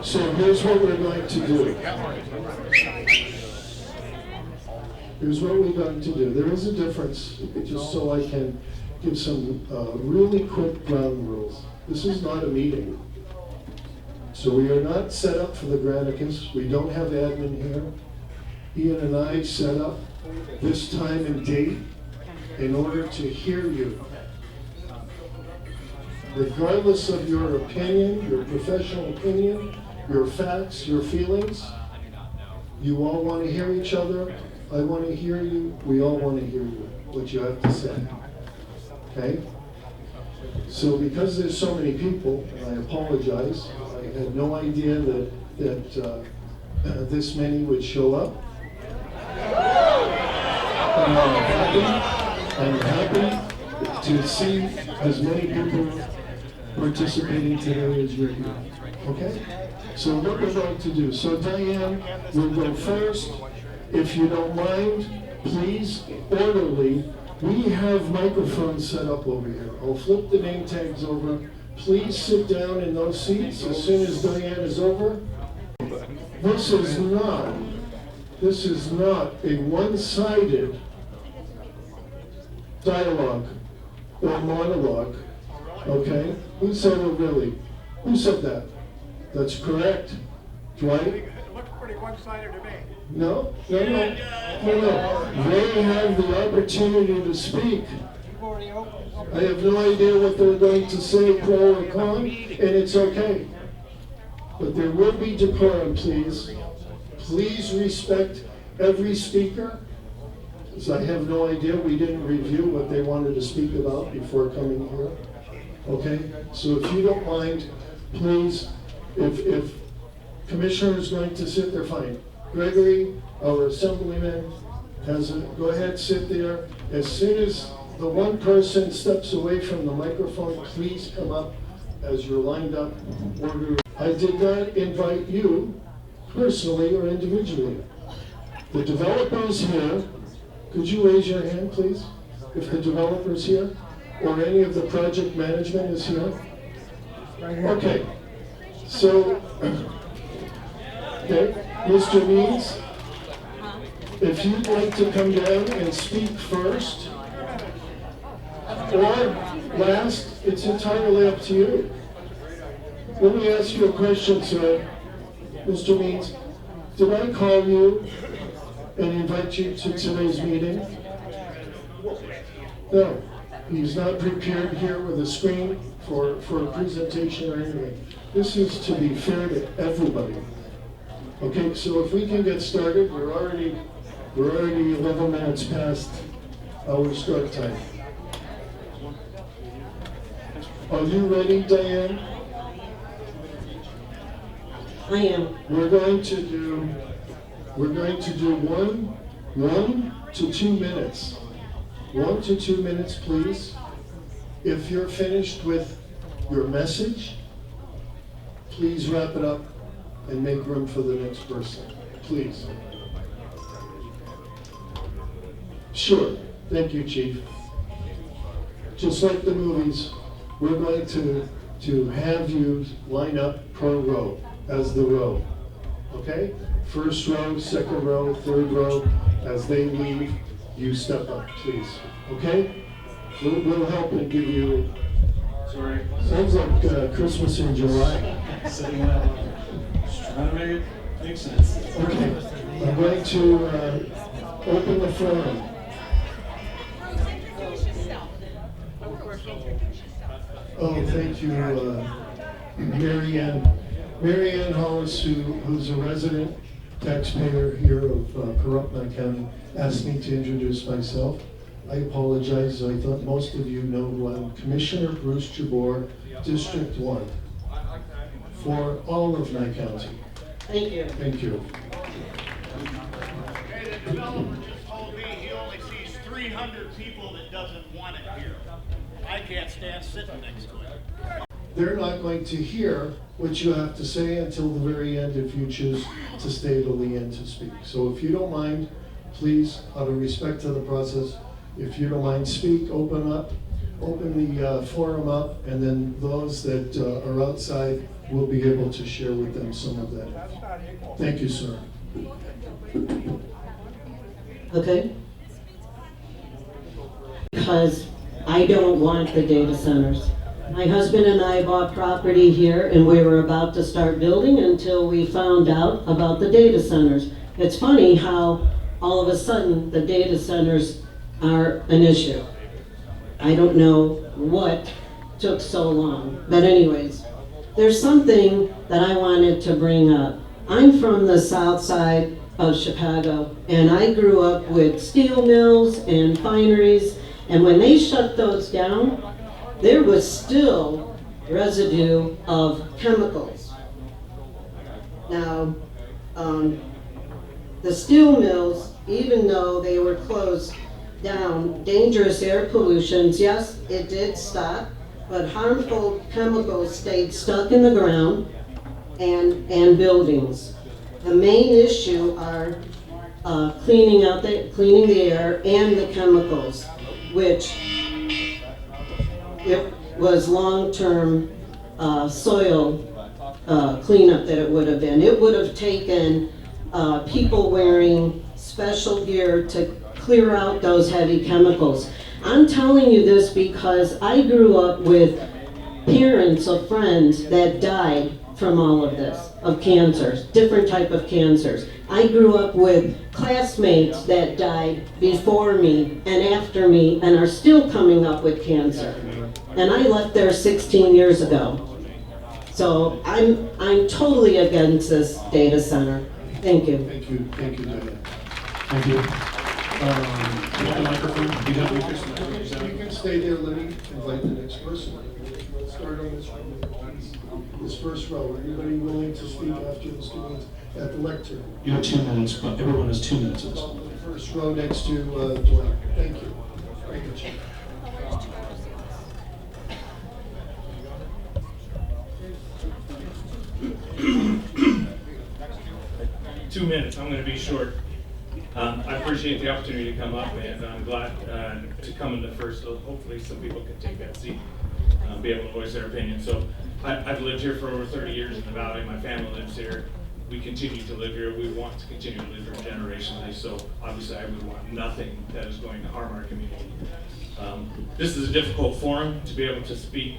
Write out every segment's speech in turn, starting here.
So here's what we're going to do. Here's what we're going to do. There is a difference, just so I can give some really quick ground rules. This is not a meeting. So we are not set up for the Granicus. We don't have admin here. Ian and I set up this time and date in order to hear you. Regardless of your opinion, your professional opinion, your facts, your feelings, you all want to hear each other. I want to hear you. We all want to hear you, what you have to say. Okay? So because there's so many people, and I apologize, I had no idea that this many would show up. And I'm happy to see as many people participating today as you're here. Okay? So what we're going to do, so Diane will go first. If you don't mind, please, orderly, we have microphones set up over here. I'll flip the name tags over. Please sit down in those seats as soon as Diane is over. This is not a one-sided dialogue or monologue, okay? Who said it really? Who said that? That's correct, right? It looks pretty one-sided to me. No. They have the opportunity to speak. I have no idea what they're going to say, pro or con, and it's okay. But there will be decorum, please. Please respect every speaker, because I have no idea. We didn't review what they wanted to speak about before coming here. Okay? So if you don't mind, please, if Commissioner is going to sit there, fine. Gregory, our assemblyman, go ahead, sit there. As soon as the one person steps away from the microphone, please come up as you're lined up. I did not invite you personally or individually. The developer's here. Could you raise your hand, please, if the developer's here, or any of the project management is here? Okay. So, okay, Mr. Means, if you'd like to come down and speak first or last, it's entirely up to you. Let me ask you a question, sir. Mr. Means, did I call you and invite you to today's meeting? No, he's not prepared here with a screen for a presentation or anything. This is to be fair to everybody. Okay, so if we can get started, we're already 11 minutes past our start time. Are you ready, Diane? I am. We're going to do 1 to 2 minutes. 1 to 2 minutes, please. If you're finished with your message, please wrap it up and make room for the next person, please. Sure. Thank you, Chief. Just like the movies, we're going to have you line up per row as the row. Okay? First row, second row, third row. As they leave, you step up, please. Okay? We'll help and give you. Sorry. Sounds like Christmas in July. Setting that up. Just trying to make it make sense. Okay. I'm going to open the forum. Oh, thank you, Mary Ann Hollis, who's a resident taxpayer here of Pahrump Nevada County, asked me to introduce myself. I apologize. I thought most of you know who I am. Commissioner Bruce Jabor, District 1, for all of Nye County. Thank you. Thank you. Okay, the developer just told me he only sees 300 people that doesn't want it here. I can't stand sitting next to it. They're not going to hear what you have to say until the very end if you choose to stay till the end to speak. So if you don't mind, please, out of respect to the process, if you don't mind, speak, open the forum up, and then those that are outside will be able to share with them some of that. Thank you, sir. Okay. Because I don't want the data centers. My husband and I bought property here and we were about to start building until we found out about the data centers. It's funny how all of a sudden the data centers are an issue. I don't know what took so long, but anyways, there's something that I wanted to bring up. I'm from the south side of Chicago, and I grew up with steel mills and fineries, and when they shut those down, there was still residue of chemicals. Now, the steel mills, even though they were closed down, dangerous air pollutions, yes, it did stop, but harmful chemicals stayed stuck in the ground and buildings. The main issue are cleaning the air and the chemicals, which it was long-term soil cleanup that it would have been. It would have taken people wearing special gear to clear out those heavy chemicals. I'm telling you this because I grew up with parents of friends that died from all of this, of cancers, different type of cancers. I grew up with classmates that died before me and after me and are still coming up with cancer. And I left there 16 years ago. So I'm totally against this data center. Thank you. Thank you, Diane. Thank you. You have a microphone? You have a microphone? You can stay there, let me invite the next person. Let's start on this first row. Anybody willing to speak after the student at the lectern? You have 2 minutes, but everyone has 2 minutes at this point. First row next to Dwight. Thank you. Very good. 2 minutes, I'm going to be short. I appreciate the opportunity to come up, and I'm glad to come in the first, so hopefully some people can take that seat, be able to voice their opinion. So I've lived here for over 30 years in the Valley. My family lives here. We continue to live here. We want to continue to live here generationally, so obviously I would want nothing that is going to harm our community. This is a difficult forum to be able to speak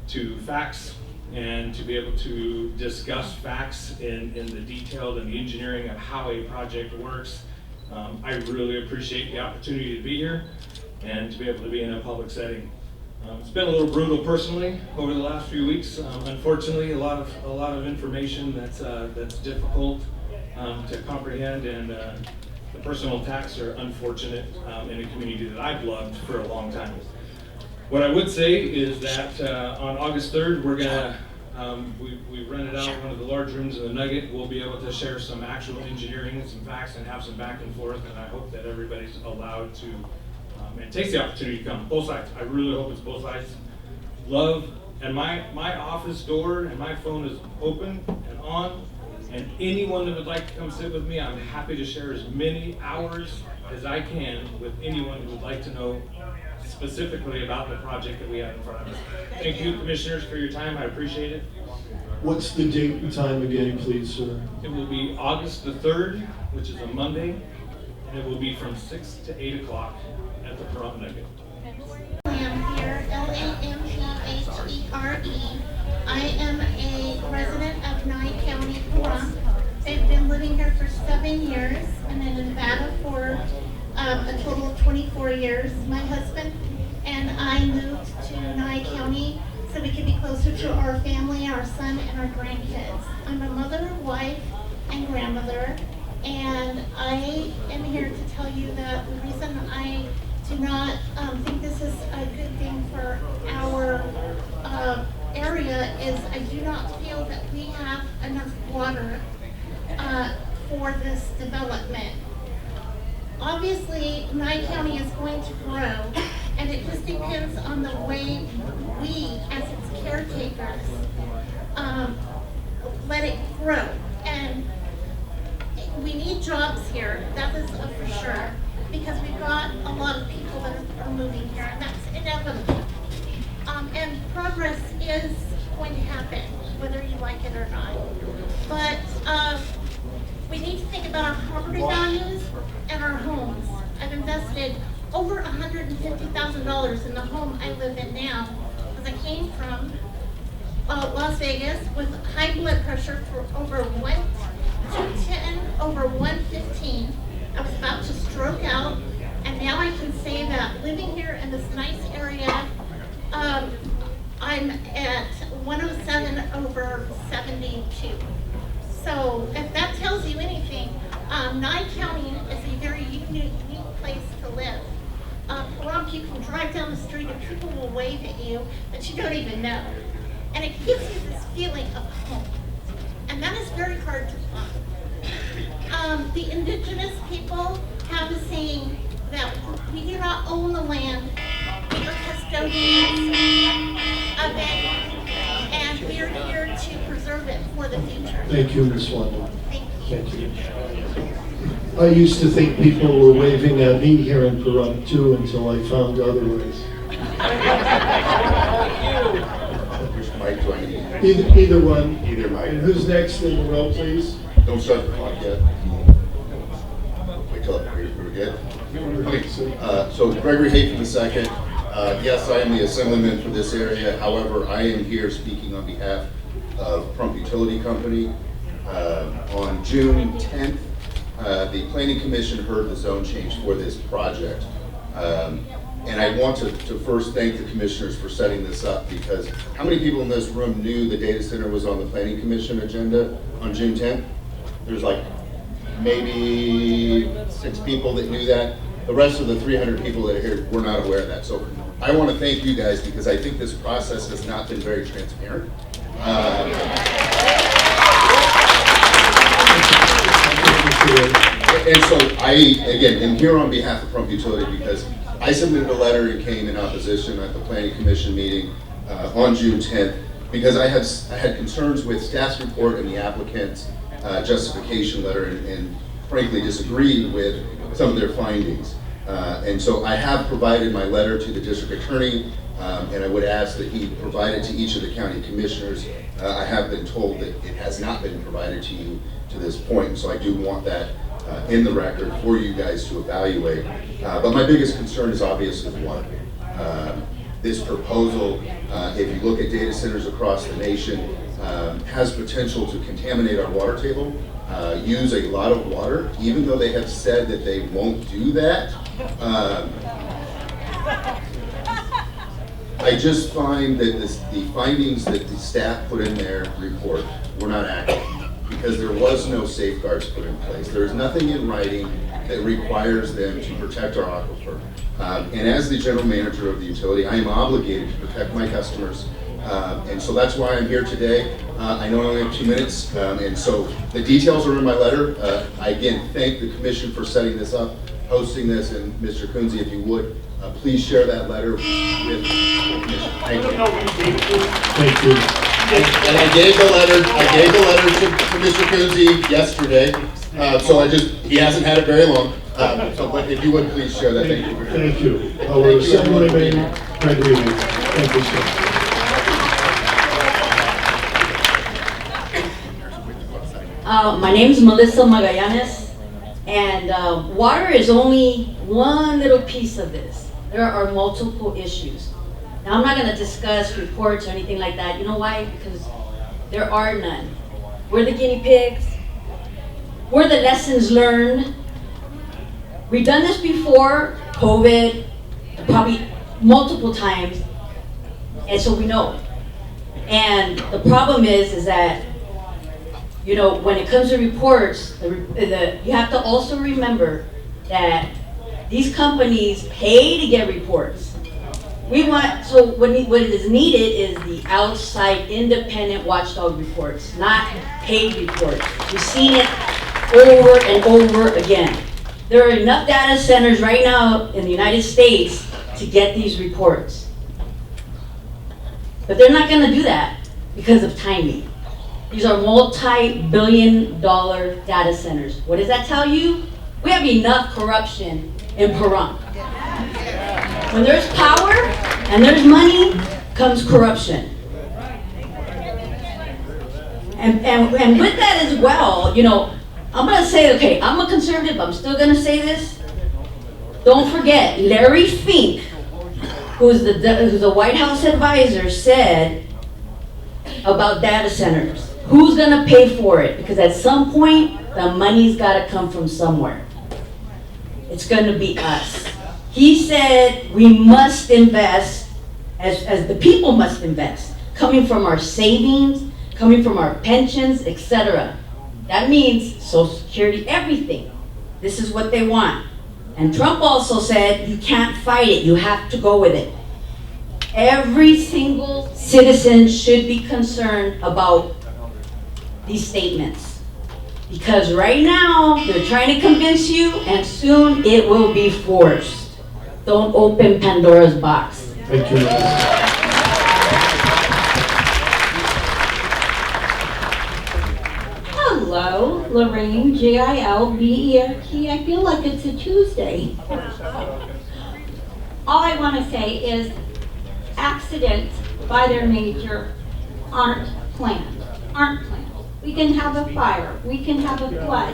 to facts and to be able to discuss facts in the detail and the engineering of how a project works. I really appreciate the opportunity to be here and to be able to be in a public setting. It's been a little brutal personally over the last few weeks. Unfortunately, a lot of information that's difficult to comprehend, and the personal attacks are unfortunate in a community that I've loved for a long time. What I would say is that on August 3rd, we're gonna we rented out one of the large rooms in the Nugget. We'll be able to share some actual engineering and some facts and have some back and forth, and I hope that everybody's allowed to and takes the opportunity to come. Both sides. I really hope it's both sides. Love, and my office door and my phone is open and on, and anyone that would like to come sit with me, I'm happy to share as many hours as I can with anyone who would like to know specifically about the project that we have in front of us. Thank you, commissioners, for your time. I appreciate it. What's the date and time again, please, sir? It will be August the 3rd, which is a Monday, and it will be from 6 to 8 o'clock at the Pahrump Nevada. I'm here, Lamphre. I am a resident of Nye County, Pahrump. I've been living here for 7 years and in Nevada for a total of 24 years. My husband and I moved to Nye County so we could be closer to our family, our son, and our grandkids. I'm a mother, wife, and grandmother, and I am here to tell you that the reason I do not think this is a good thing for our area is I do not feel that we have enough water for this development. Obviously, Nye County is going to grow, and it just depends on the way we, as its caretakers, let it grow. And we need jobs here, that is for sure, because we've got a lot of people that are moving here, and that's inevitable. And progress is going to happen, whether you like it or not. But we need to think about our property values and our homes. I've invested over $150,000 in the home I live in now, because I came from Las Vegas with high blood pressure for over 210 over 115. I was about to stroke out, and now I can say that living here in this nice area, I'm at 107 over 72. So if that tells you anything, Nye County is a very unique place to live. Pahrump, you can drive down the street and people will wave at you that you don't even know. And it gives you this feeling of home. And that is very hard to find. The indigenous people have a saying that we do not own the land, we are custodians of it, and we are here to preserve it for the future. Thank you, Ms. Wanda. Thank you. I used to think people were waving at me here in Pahrump too until I found otherwise. Which mic do I need? Either one. Either mic. And who's next in the row, please? Don't start the clock yet. Wait till we're good. Okay, so Gregory Hayford II. Yes, I am the assemblyman for this area. However, I am here speaking on behalf of Pahrump Utility Company. On June 10th, the Planning Commission heard the zone change for this project. And I want to first thank the commissioners for setting this up, because how many people in this room knew the data center was on the Planning Commission agenda on June 10th? There's like maybe 6 people that knew that. The rest of the 300 people that are here were not aware of that. So I want to thank you guys, because I think this process has not been very transparent. And so I, again, am here on behalf of Pahrump Utility because I submitted a letter and came in opposition at the Planning Commission meeting on June 10th, because I had concerns with staff's report and the applicant's justification letter, and frankly disagreed with some of their findings. And so I have provided my letter to the district attorney, and I would ask that he provide it to each of the county commissioners. I have been told that it has not been provided to you to this point, so I do want that in the record for you guys to evaluate. But my biggest concern is obviously water. This proposal, if you look at data centers across the nation, has potential to contaminate our water table, use a lot of water, even though they have said that they won't do that. I just find that the findings that the staff put in their report were not accurate, because there was no safeguards put in place. There is nothing in writing that requires them to protect our aquifer. And as the general manager of the utility, I am obligated to protect my customers. And so that's why I'm here today. I know I only have 2 minutes, and so the details are in my letter. I again thank the commission for setting this up, hosting this, and Mr. Kunze, if you would, please share that letter with the commission. Thank you. Thank you. And I gave the letter to Mr. Kunze yesterday, so he hasn't had it very long. So, but if you would please share that, thank you. Thank you. Our Assemblyman Gregory. Thank you, sir. My name is Melissa Magallanes, and water is only one little piece of this. There are multiple issues. Now, I'm not going to discuss reports or anything like that. You know why? Because there are none. We're the guinea pigs. We're the lessons learned. We've done this before, COVID, probably multiple times, and so we know. And the problem is that, you know, when it comes to reports, you have to also remember that these companies pay to get reports. So what is needed is the outside independent watchdog reports, not paid reports. We've seen it over and over again. There are enough data centers right now in the United States to get these reports. But they're not going to do that because of timing. These are multi-billion-dollar data centers. What does that tell you? We have enough corruption in Pahrump. When there's power and there's money, comes corruption. And with that as well, you know, I'm gonna say, okay, I'm a conservative, I'm still gonna say this. Don't forget, Larry Fink, who's the White House advisor, said about data centers. Who's gonna pay for it? Because at some point, the money's gotta come from somewhere. It's gonna be us. He said we must invest, as the people must invest, coming from our savings, coming from our pensions, etc. That means Social Security, everything. This is what they want. And Trump also said you can't fight it, you have to go with it. Every single citizen should be concerned about these statements. Because right now, they're trying to convince you, and soon it will be forced. Don't open Pandora's box. Thank you. Hello, Lorraine, Gilberti. I feel like it's a Tuesday. All I want to say is accidents by their nature aren't planned. We can have a fire, we can have a flood.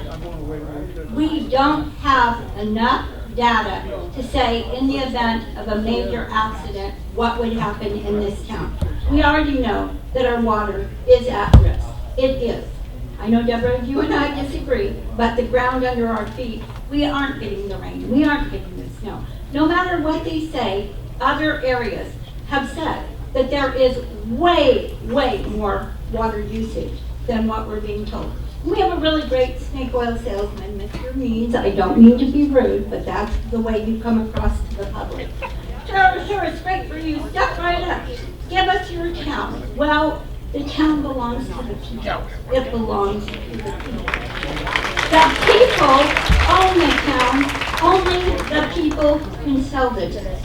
We don't have enough data to say in the event of a major accident what would happen in this town. We already know that our water is at risk. It is. I know, Deborah, you and I disagree, but the ground under our feet, we aren't getting the rain, we aren't getting the snow. No matter what they say, other areas have said that there is way more water usage than what we're being told. We have a really great snake oil salesman, Mr. Means. I don't mean to be rude, but that's the way you come across to the public. Sure, it's great for you. Step right up. Give us your town. Well, the town belongs to the people. It belongs to the people. The people own the town. Only the people can sell the town.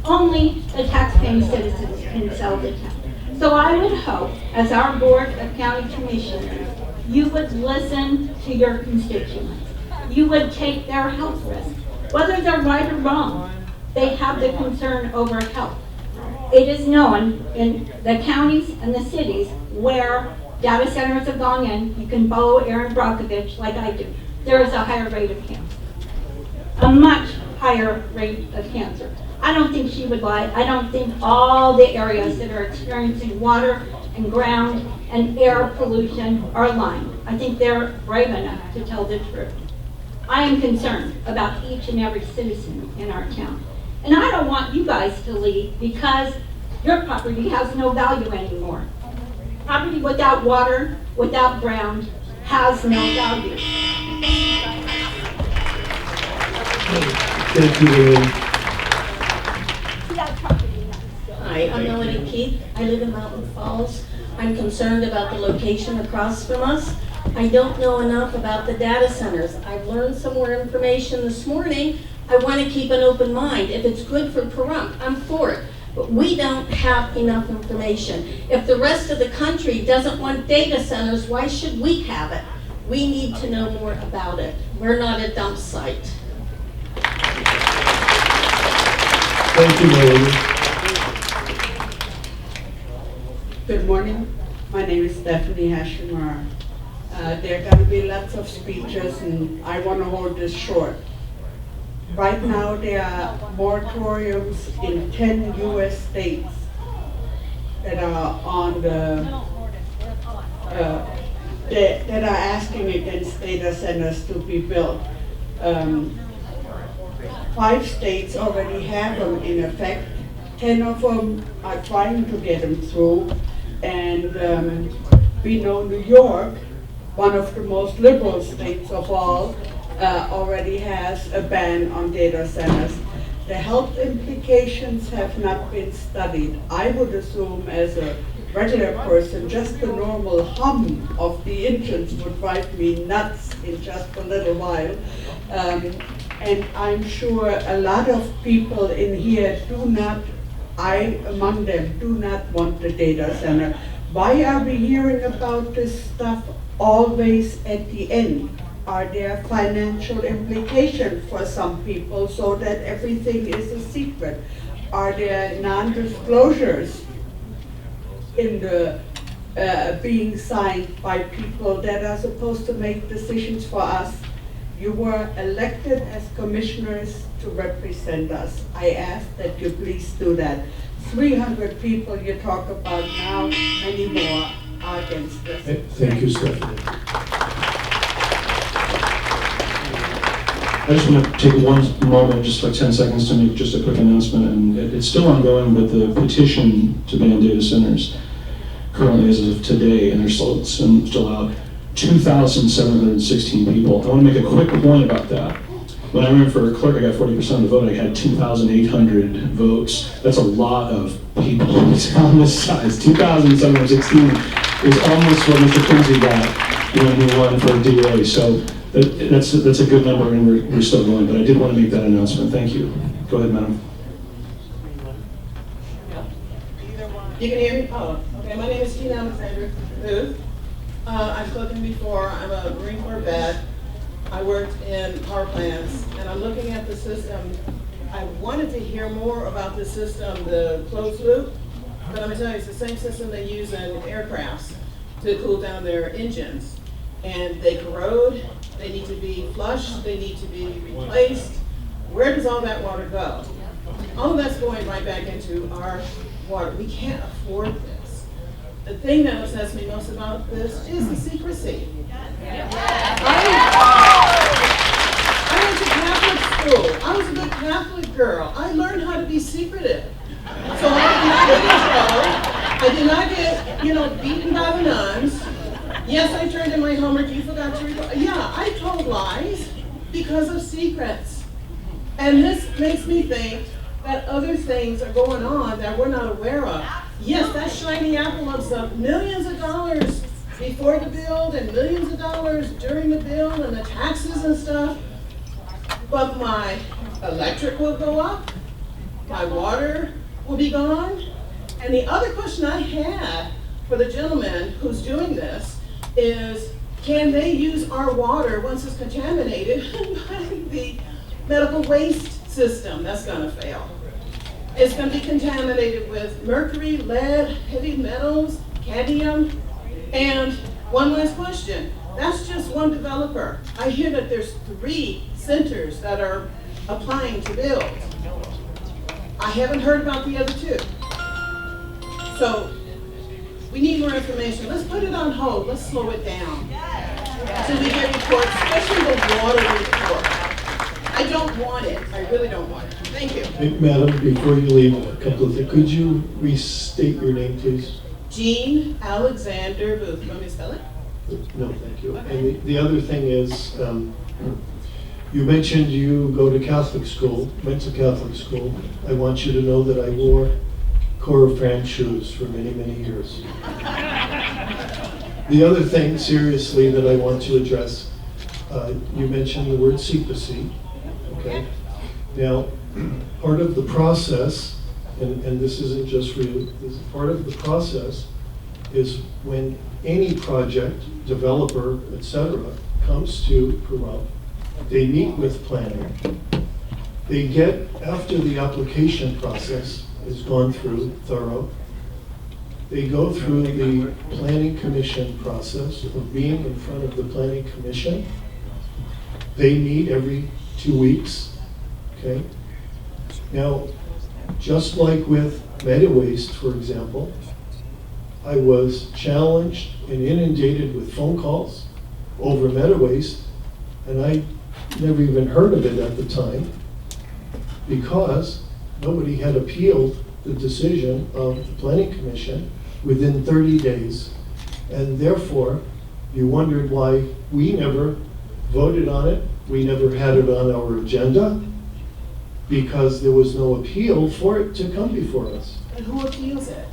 Only the taxpaying citizens can sell the town. So I would hope, as our Board of County Commissioners, you would listen to your constituents. You would take their health risk. Whether they're right or wrong, they have the concern over health. It is known in the counties and the cities where data centers have gone in, you can follow Aaron Brockovich like I do, there is a higher rate of cancer. A much higher rate of cancer. I don't think she would lie. I don't think all the areas that are experiencing water and ground and air pollution are lying. I think they're brave enough to tell the truth. I am concerned about each and every citizen in our town. And I don't want you guys to leave because your property has no value anymore. Property without water, without ground, has no value. Thank you, Lorraine. Hi, I'm Melody Keith. I live in Mountain Falls. I'm concerned about the location across from us. I don't know enough about the data centers. I've learned some more information this morning. I want to keep an open mind. If it's good for Pahrump, I'm for it. But we don't have enough information. If the rest of the country doesn't want data centers, why should we have it? We need to know more about it. We're not a dump site. Thank you, Melody. Good morning. My name is Stephanie Hashimar. There are going to be lots of speeches, and I want to hold this short. Right now, there are moratoriums in 10 U.S. states that are on the that are asking against data centers to be built. 5 states already have them in effect. 10 of them are trying to get them through. And we know New York, one of the most liberal states of all, already has a ban on data centers. The health implications have not been studied. I would assume as a regular person, just the normal hum of the engines would drive me nuts in just a little while. And I'm sure a lot of people in here do not, I among them, do not want the data center. Why are we hearing about this stuff always at the end? Are there financial implications for some people so that everything is a secret? Are there non-disclosures in the being signed by people that are supposed to make decisions for us? You were elected as commissioners to represent us. I ask that you please do that. 300 people you talk about now, many more are against this. Thank you, Stephanie. I just want to take one moment, just like 10 seconds, to make just a quick announcement. And it's still ongoing, but the petition to ban data centers currently, as of today, and there's still out, 2,716 people. I want to make a quick point about that. When I ran for clerk, I got 40% of the vote. I had 2,800 votes. That's a lot of people in a town this size. 2,716 is almost what Mr. Quincy got when he won for DA. So that's a good number, and we're still going. But I did want to make that announcement. Thank you. Go ahead, madam. You can hear me? Oh, okay. My name is Tina Alexander Booth. I've spoken before. I'm a Marine Corps vet. I worked in power plants, and I'm looking at the system. I wanted to hear more about the system, the closed loop, but I'm gonna tell you, it's the same system they use in aircrafts to cool down their engines. And they corrode, they need to be flushed, they need to be replaced. Where does all that water go? All of that's going right back into our water. We can't afford this. The thing that upsets me most about this is the secrecy. I went to Catholic school. I was a good Catholic girl. I learned how to be secretive. So I did not get in trouble. I did not get, beaten by the nuns. Yes, I turned in my homework. You forgot to report. Yeah, I told lies because of secrets. And this makes me think that other things are going on that we're not aware of. Yes, that shiny apple of millions of dollars before the build and millions of dollars during the build and the taxes and stuff. But my electric will go up, my water will be gone. And the other question I had for the gentleman who's doing this is, can they use our water once it's contaminated by the medical waste system? That's gonna fail. It's gonna be contaminated with mercury, lead, heavy metals, cadmium. And one last question, that's just one developer. I hear that there's 3 centers that are applying to build. I haven't heard about the other 2. So we need more information. Let's put it on hold. Let's slow it down until we get reports, especially the water report. I don't want it. I really don't want it. Thank you. Hey, madam, before you leave, a couple of things. Could you restate your name, please? Jean Alexander Booth. You want me to spell it? No, thank you. Okay. And the other thing is, you mentioned you go to Catholic school, went to Catholic school. I want you to know that I wore Corps of France shoes for many, many years. The other thing, seriously, that I want to address, you mentioned the word secrecy, okay? Now, part of the process, and this isn't just for you, this is part of the process, is when any project, developer, etc., comes to Pahrump, they meet with planning. They get, after the application process is gone through, thorough, they go through the planning commission process of being in front of the planning commission. They meet every 2 weeks, okay? Now, just like with MediWaste, for example, I was challenged and inundated with phone calls over MediWaste, and I never even heard of it at the time because nobody had appealed the decision of the Planning Commission within 30 days. And therefore, you wondered why we never voted on it, we never had it on our agenda, because there was no appeal for it to come before us. And who appeals it?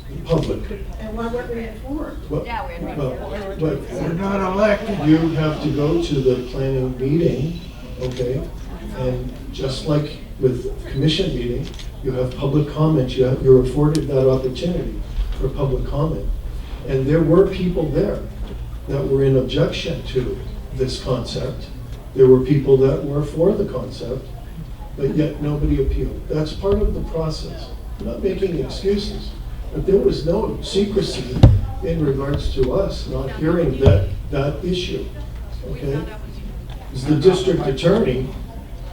The public. And why weren't we informed? Well, Yeah, we're well, but we're not elected. You have to go to the planning meeting, okay? And just like with commission meeting, you have public comment. You're afforded that opportunity for public comment. And there were people there that were in objection to this concept. There were people that were for the concept, but yet nobody appealed. That's part of the process. I'm not making excuses, but there was no secrecy in regards to us not hearing that issue, okay? It was the district attorney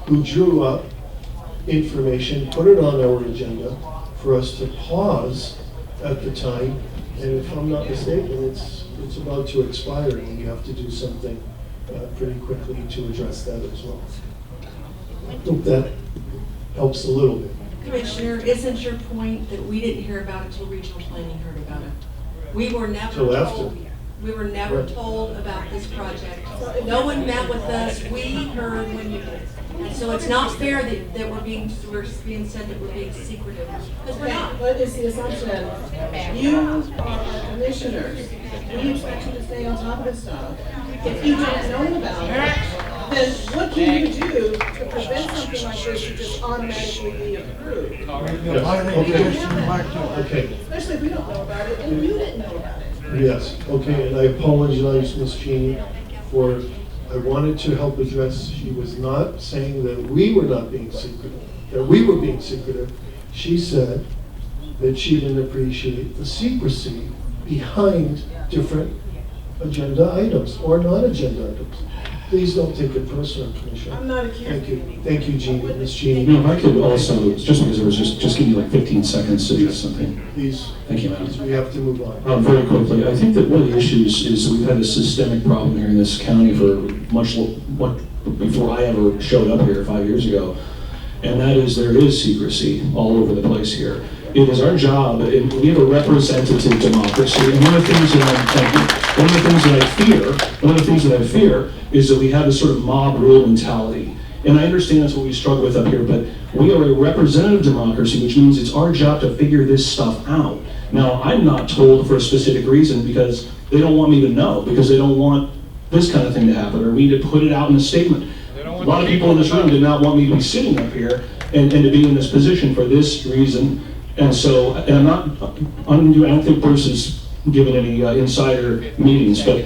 who drew up information, put it on our agenda for us to pause at the time, and if I'm not mistaken, it's about to expire, and we have to do something pretty quickly to address that as well. I hope that helps a little bit. Commissioner, isn't your point that we didn't hear about it until regional planning heard about it? We were never Till after. told. We were never Right. told about this project. No one met with us. We heard when you did. And so it's not fair that we're being said that we're being secretive, because we're not. What is the assumption? You are our commissioners. We expect you to stay on top of this stuff. If you don't know about it, then what can you do to prevent something like this to just automatically be approved? Yes. Okay. Especially if we don't know about it and you didn't know about it. Yes, okay, and I apologize, Ms. Cheney, for, I wanted to help address, she was not saying that we were not being secretive, that we were being secretive. She said that she didn't appreciate the secrecy behind different agenda items or non-agenda items. Please don't take it personal, Commissioner. I'm not accusing Thank you. you. Thank you, Jeannie, Ms. Jeannie. You know, if I could also, just because there was just give me like 15 seconds to do something. Please, Thank you, Madam. we have to move on. Very quickly, I think that one of the issues is we've had a systemic problem here in this county for much before I ever showed up here 5 years ago, and that is there is secrecy all over the place here. It is our job, and we have a representative democracy, and one of the things that I fear is that we have this sort of mob rule mentality. And I understand that's what we struggle with up here, but we are a representative democracy, which means it's our job to figure this stuff out. Now, I'm not told for a specific reason because they don't want me to know, because they don't want this kind of thing to happen, or me to put it out in a statement. A lot of people in this room did not want me to be sitting up here and to be in this position for this reason. And so, and I don't think Bruce has given any insider meetings, but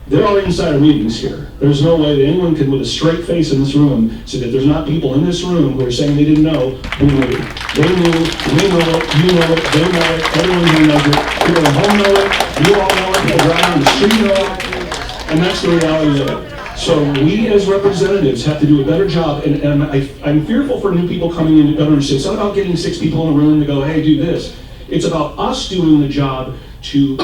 there are insider meetings here. There's no way that anyone can, with a straight face in this room, say that there's not people in this room who are saying they didn't know who knew. They knew, we know it, you know it, they know it, everyone here knows it, people at home know it, you all know it, people driving on the street know it, and that's the reality of it. So we as representatives have to do a better job, and I'm fearful for new people coming into government. It's not about getting 6 people in a room to go, hey, do this. It's about us doing the job to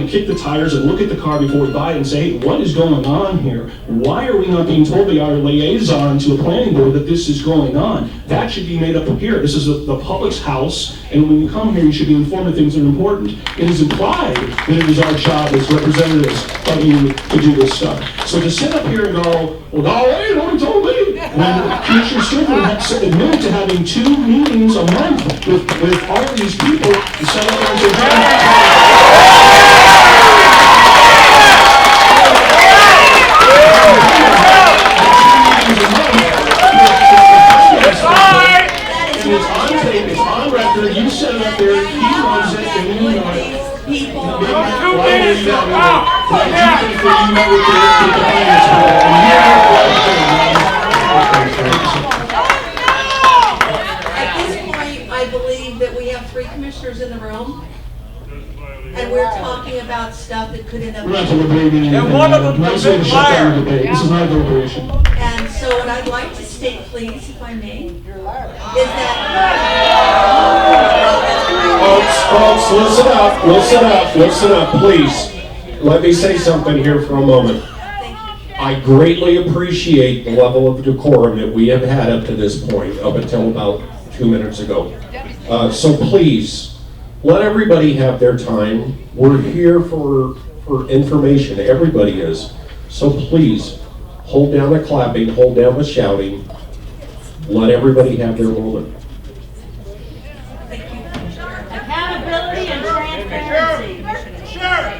kick the tires and look at the car before we buy it and say, hey, what is going on here? Why are we not being told by our liaison to a planning board that this is going on? That should be made up of here. This is the public's house, and when you come here, you should be informed of things that are important. It is implied that it is our job as representatives of you to do this stuff. So to sit up here and go, well, golly, nobody told me, when Commissioner Strickland admitted to having 2 meetings a month with all of these people, the senators and it's on record, you said it up there, he runs it, and you know it. People. At this point, I believe that we have 3 commissioners in the room, and we're talking about stuff that could end up. We're not deliberating anything. And one of them is a liar. This is not a deliberation. And so what I'd like to state, please, if I may, is that. Folks, listen up, please. Let me say something here for a moment. I greatly appreciate the level of decorum that we have had up to this point, up until about 2 minutes ago. So please, let everybody have their time. We're here for information, everybody is. So please, hold down the clapping, hold down the shouting. Let everybody have their moment. Accountability and transparency. Sure.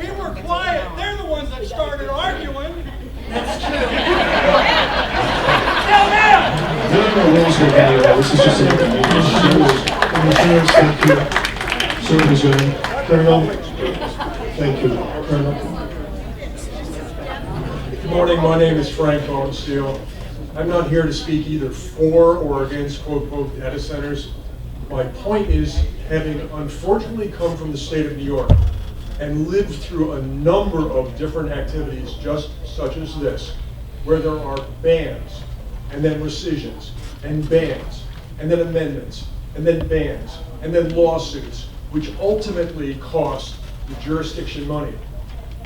We were quiet. They're the ones that started arguing. That's true. There are no rules here, anyway. This is just an Commissioners, thank you. Sir, Colonel. Thank you. Good morning, my name is Frank Owensteel. I'm not here to speak either for or against quote-unquote data centers. My point is, having unfortunately come from the state of New York and lived through a number of different activities just such as this, where there are bans, and then rescissions, and bans, and then amendments, and then bans, and then lawsuits, which ultimately cost the jurisdiction money.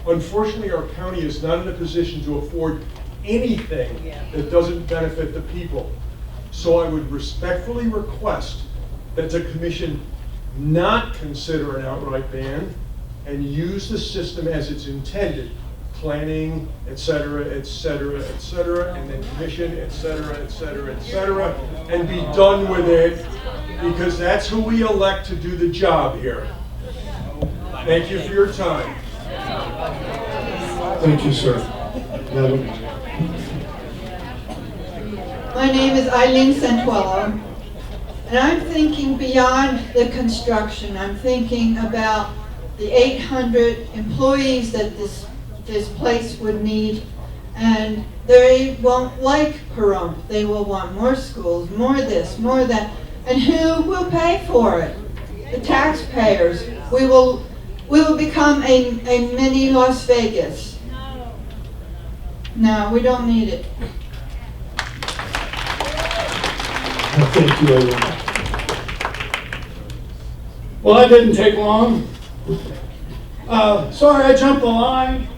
Unfortunately, our county is not in a position to afford anything that doesn't benefit the people. So I would respectfully request that the commission not consider an outright ban and use the system as it's intended. Planning, et cetera, et cetera, et cetera, and then commission, et cetera, et cetera, et cetera, and be done with it, because that's who we elect to do the job here. Thank you for your time. Thank you, sir. Madam. My name is Eileen Santuello, and I'm thinking beyond the construction. I'm thinking about the 800 employees that this place would need, and they won't like Pahrump. They will want more schools, more this, more that, and who will pay for it? The taxpayers. We will become a mini Las Vegas. No, we don't need it. Thank you, Eileen. Well, that didn't take long. Sorry, I jumped the line.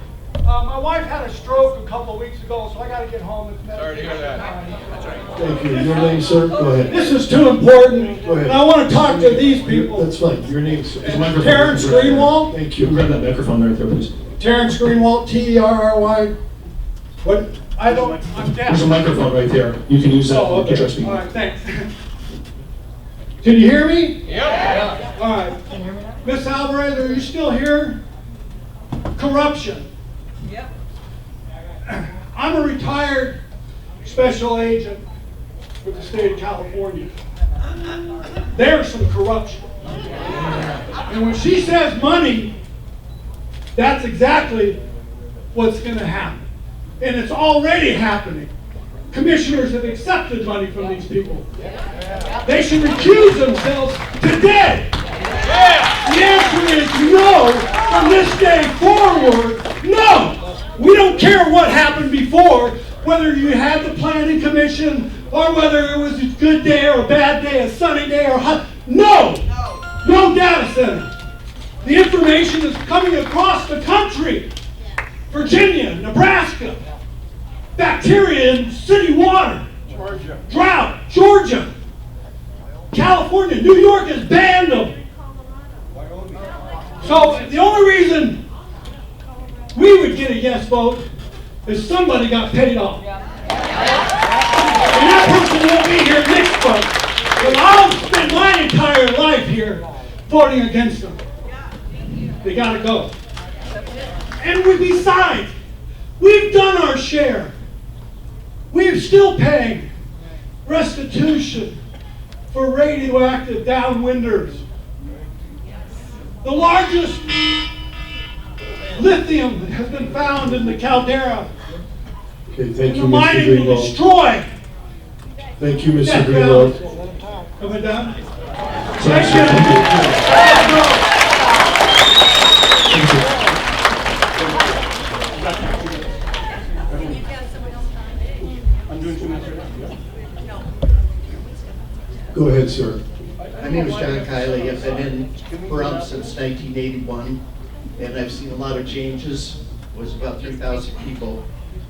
My wife had a stroke a couple of weeks ago, so I got to get home. Sorry to hear that. Thank you. Your name, sir? Go ahead. This is too important. Go ahead. And I want to talk to these people. That's fine. Your name, sir. Terrence Greenwald. Thank you. Grab that microphone right there, please. Terrence Greenwald, T-E-R-R-Y. What? I don't, I'm deaf. There's a microphone right there. You can use that. Oh, okay. Address me. All right, thanks. Can you hear me? Yeah. All right. Miss Alvarez, are you still here? Corruption. Yep. I'm a retired special agent for the state of California. There's some corruption. And when she says money, that's exactly what's going to happen. And it's already happening. Commissioners have accepted money from these people. They should recuse themselves today. The answer is no, from this day forward, no. We don't care what happened before, whether you had the planning commission, or whether it was a good day or a bad day, a sunny day or hot. No! No data center. The information is coming across the country. Virginia, Nebraska, bacteria in city water, Georgia, drought, Georgia, California, New York has banned them. So the only reason we would get a yes vote is somebody got paid off. And that person won't be here next vote. But I'll spend my entire life here voting against them. They gotta go. And besides, we've done our share. We're still paying restitution for radioactive downwinders. The largest lithium has been found in the caldera. Okay, thank you, The Mr. mining will Greenwald. destroy. Thank you, Mr. Death Greenwald. Am I done? Thank Go ahead, sir. My name is John Kiley. I've been in Pahrump since 1981, and I've seen a lot of changes. It was about 3,000 people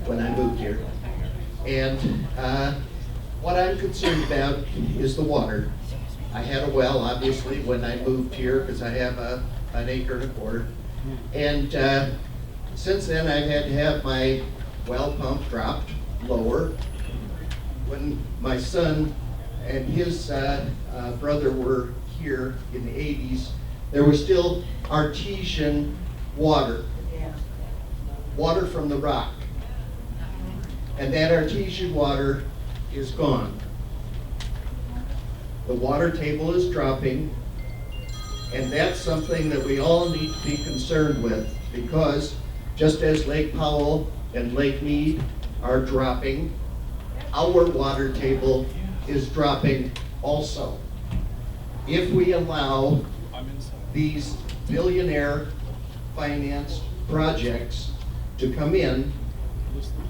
when I moved here. And what I'm concerned about is the water. I had a well, obviously, when I moved here, because I have an acre and a quarter. And since then, I've had to have my well pump dropped lower. When my son and his brother were here in the 80s, there was still artesian water. Water from the rock. And that artesian water is gone. The water table is dropping. And that's something that we all need to be concerned with, because just as Lake Powell and Lake Mead are dropping, our water table is dropping also. If we allow these billionaire financed projects to come in,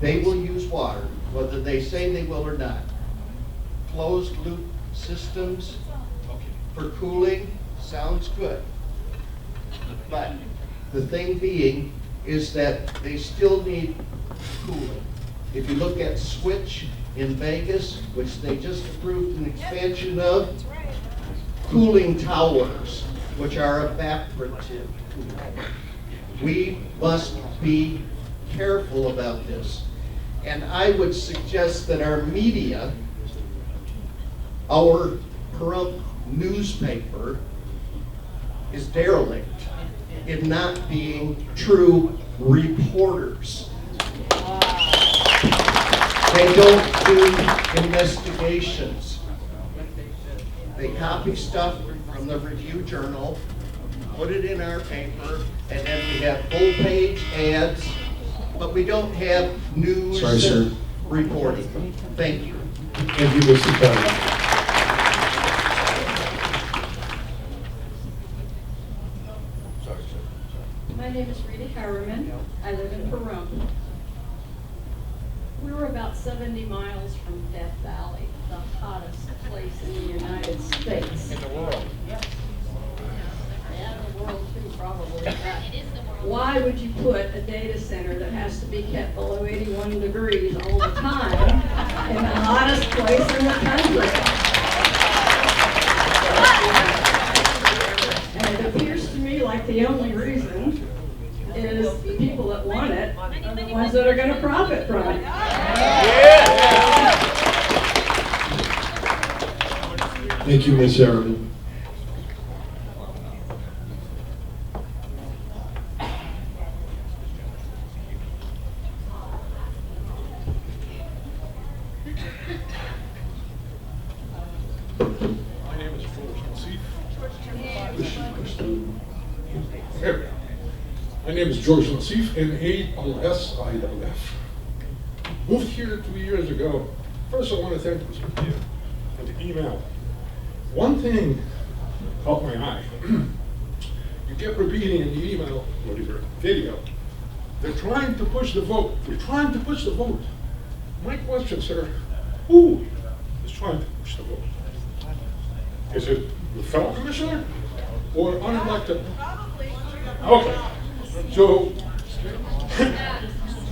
they will use water, whether they say they will or not. Closed loop systems for cooling sounds good. But the thing being is that they still need cooling. If you look at Switch in Vegas, which they just approved an expansion of, cooling towers, which are evaporative. We must be careful about this. And I would suggest that our media, our Pahrump newspaper, is derelict in not being true reporters. They don't do investigations. They copy stuff from the Review Journal, put it in our paper, and then we have full-page ads, but we don't have news reporting. Thank you. Thank you, Mr. President. My name is Rita Harriman. I live in Pahrump. We're about 70 miles from Death Valley, the hottest place in the United States. In the world. Yeah, the world too, probably. Why would you put a data center that has to be kept below 81 degrees all the time in the hottest place in the country? And it appears to me like the only reason is the people that want it are the ones that are going to profit from it. Thank you, Ms. Harriman. My name is George Nassif. My name is George Nassif, N-A-S-I-F. Moved here 2 years ago. First, I want to thank Mr. Pierre for the email. One thing caught my eye. You kept repeating in the email, or your video, they're trying to push the vote. They're trying to push the vote. My question, sir, who is trying to push the vote? Is it the fellow commissioner or unelected? Okay. So, a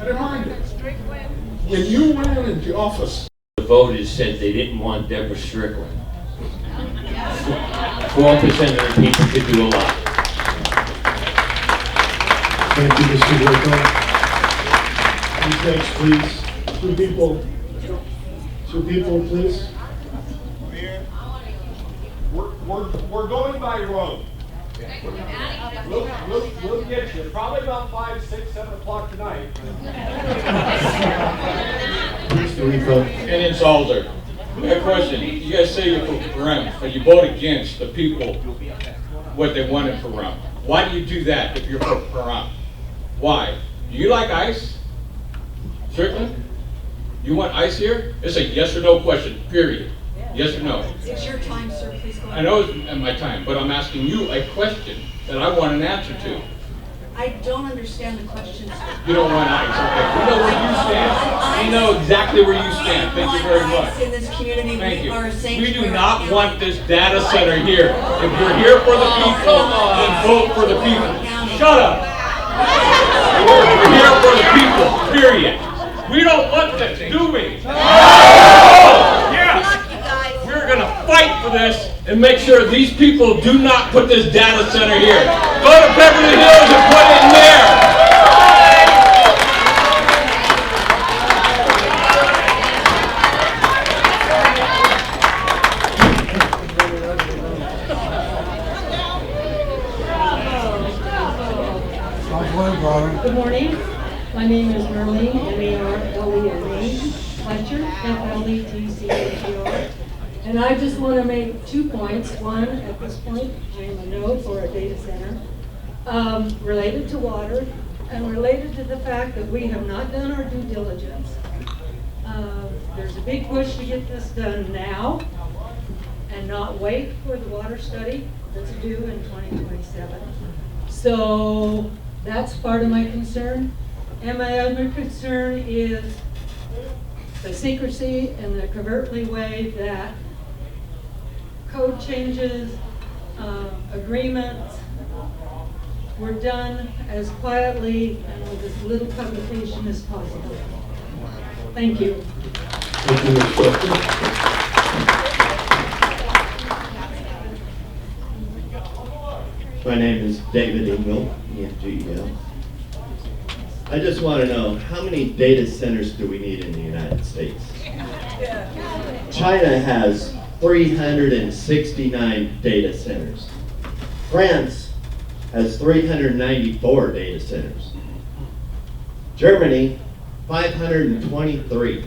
reminder, when you ran into office, the voters said they didn't want Deborah Strickland. 12% of the people could do a lot. Thank you, Mr. Wilco. Who's next, please? Two people. Two people, please. We're going by road. We'll get you. Probably about 5, 6, 7 o'clock tonight. And it's Alder. A question. You guys say you're for Pahrump, but you vote against the people, what they wanted for Pahrump. Why do you do that if you're for Pahrump? Why? Do you like ice? Strickland? You want ice here? It's a yes or no question, period. Yes or no? It's your time, sir. Please go ahead. I know it's my time, but I'm asking you a question that I want an answer to. I don't understand the question, sir. You don't want ice, okay? We know where you stand. We know exactly where you stand. Thank you very much. In this community, Thank you. we are saying We do not want this data center here. If you're here for the people, then vote for the people. Shut up. We're here for the people, period. We don't want this, do we? Yes. We're going to fight for this and make sure these people do not put this data center here. Go to Beverly Hills and put it in there. Good morning. My name is Marlene, M-A-R-L-E-N-E, Fletcher, F-L-E-T-C-H-E-R. And I just want to make 2 points. One, at this point, I am a no for a data center, related to water and related to the fact that we have not done our due diligence. There's a big push to get this done now and not wait for the water study that's due in 2027. So that's part of my concern. And my other concern is the secrecy and the covertly way that code changes, agreements were done as quietly and with as little publication as possible. Thank you. Thank you, Ms. Proctor. My name is David Engel, ENGEL. I just want to know, how many data centers do we need in the United States? China has 369 data centers. France has 394 data centers. Germany, 523.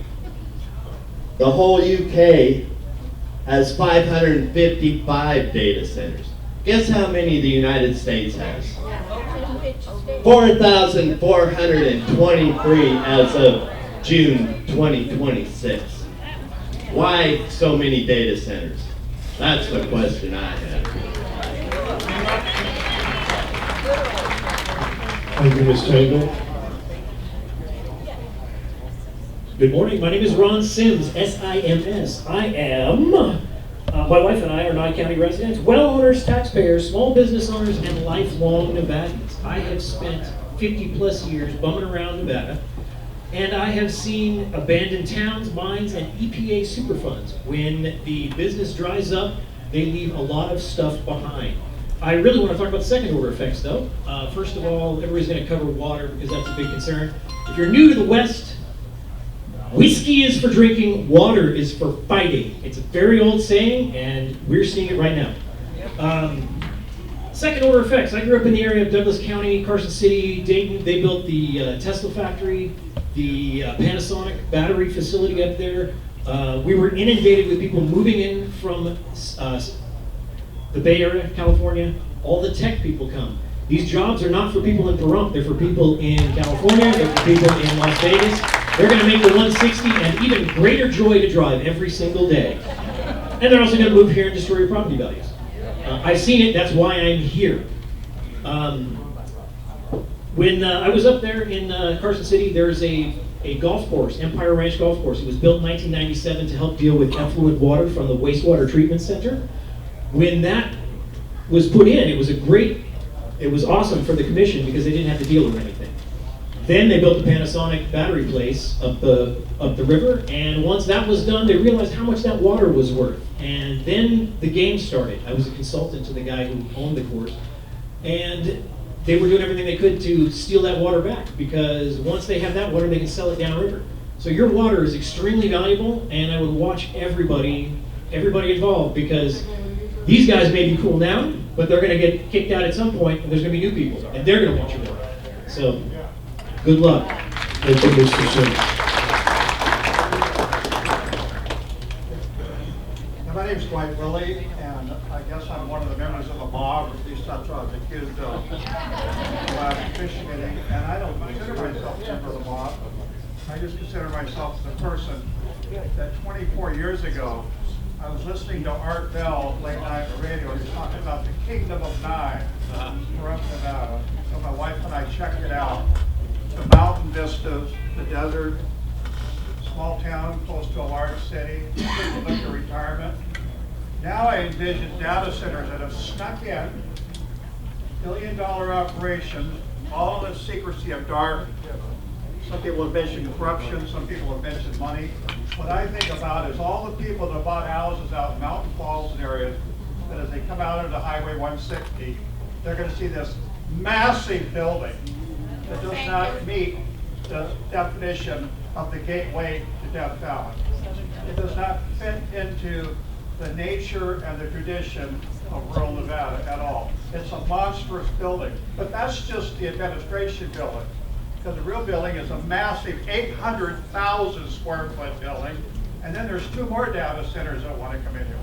The whole UK has 555 data centers. Guess how many the United States has? 4,423 as of June 2026. Why so many data centers? That's the question I have. Thank you, Ms. Tangle. Good morning. My name is Ron Sims, S-I-M-S. I am, my wife and I are Nye County residents, well owners, taxpayers, small business owners, and lifelong Nevadans. I have spent 50 plus years bumming around Nevada, and I have seen abandoned towns, mines, and EPA superfunds. When the business dries up, they leave a lot of stuff behind. I really want to talk about second order effects though. First of all, everybody's going to cover water because that's a big concern. If you're new to the West, whiskey is for drinking, water is for fighting. It's a very old saying, and we're seeing it right now. Second order effects. I grew up in the area of Douglas County, Carson City, Dayton. They built the Tesla factory, the Panasonic battery facility up there. We were inundated with people moving in from the Bay Area, California. All the tech people come. These jobs are not for people in Pahrump. They're for people in California. They're for people in Las Vegas. They're going to make the 160 an even greater joy to drive every single day. And they're also going to move here and destroy your property values. I've seen it. That's why I'm here. When I was up there in Carson City, there's a golf course, Empire Ranch Golf Course. It was built in 1997 to help deal with effluent water from the wastewater treatment center. When that was put in, it was awesome for the commission because they didn't have to deal with anything. Then they built the Panasonic battery place up the river, and once that was done, they realized how much that water was worth. And then the game started. I was a consultant to the guy who owned the course, and they were doing everything they could to steal that water back because once they have that water, they can sell it downriver. So your water is extremely valuable, and I would watch everybody involved because these guys may be cool now, but they're going to get kicked out at some point, and there's going to be new people, and they're going to want your water. So, good luck. Thank you, Mr. Sims. My name's Dwight Willie, and I guess I'm one of the members of the mob, at least that's what I was accused of last fish meeting, and I don't consider myself a member of the mob. I just consider myself the person that 24 years ago, I was listening to Art Bell late night on the radio, and he was talking about the Kingdom of Nye, Pahrump Nevada. So my wife and I checked it out. The mountain vistas, the desert, small town close to a large city, look at retirement. Now I envision data centers that have snuck in, billion-dollar operations, all in the secrecy of dark. Some people have mentioned corruption, some people have mentioned money. What I think about is all the people that bought houses out in Mountain Falls and areas, that as they come out into Highway 160, they're going to see this massive building that does not meet the definition of the gateway to Death Valley. It does not fit into the nature and the tradition of rural Nevada at all. It's a monstrous building, but that's just the administration building. Because the real building is a massive 800,000 square foot building And then there's 2 more data centers that want to come in here.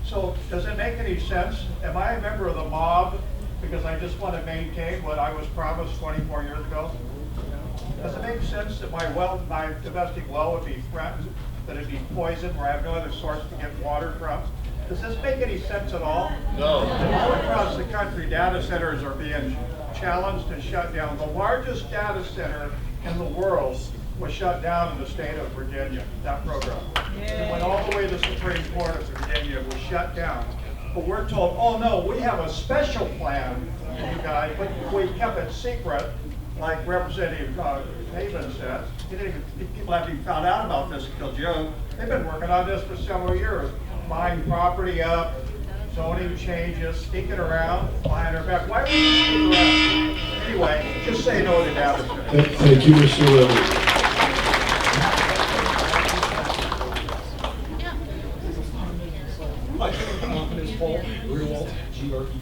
So does it make any sense? Am I a member of the mob because I just want to maintain what I was promised 24 years ago? Does it make sense that my domestic well would be threatened, that it'd be poisoned, where I have no other source to get water from? Does this make any sense at all? No. All across the country, data centers are being challenged and shut down. The largest data center in the world was shut down in the state of Virginia, that program. It went all the way to the Supreme Court of Virginia, it was shut down. But we're told, oh no, we have a special plan, you guys, but we kept it secret, like Representative Haven said. People haven't even found out about this until June. They've been working on this for several years, buying property up, zoning changes, sneaking around, buying her back. Why would you sneak around? Anyway, just say no to data centers. Thank you, Mr. Lilly. Confidence poll, Greenwald, GRENALT.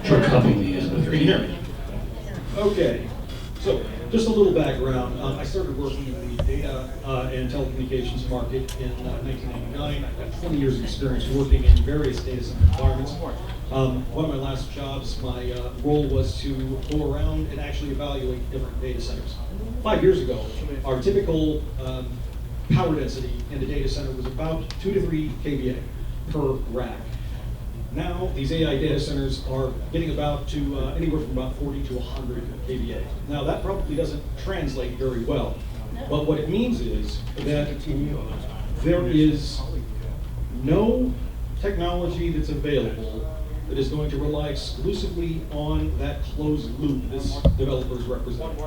Try copying these, but you can hear me. Okay, so just a little background. I started working in the data and telecommunications market in 1999. I've got 20 years of experience working in various data center environments. One of my last jobs, my role was to go around and actually evaluate different data centers. 5 years ago, our typical power density in the data center was about 2 to 3 kVA per rack. Now, these AI data centers are getting about to anywhere from about 40 to 100 kVA. Now, that probably doesn't translate very well, but what it means is that there is no technology that's available that is going to rely exclusively on that closed loop this developer is representing.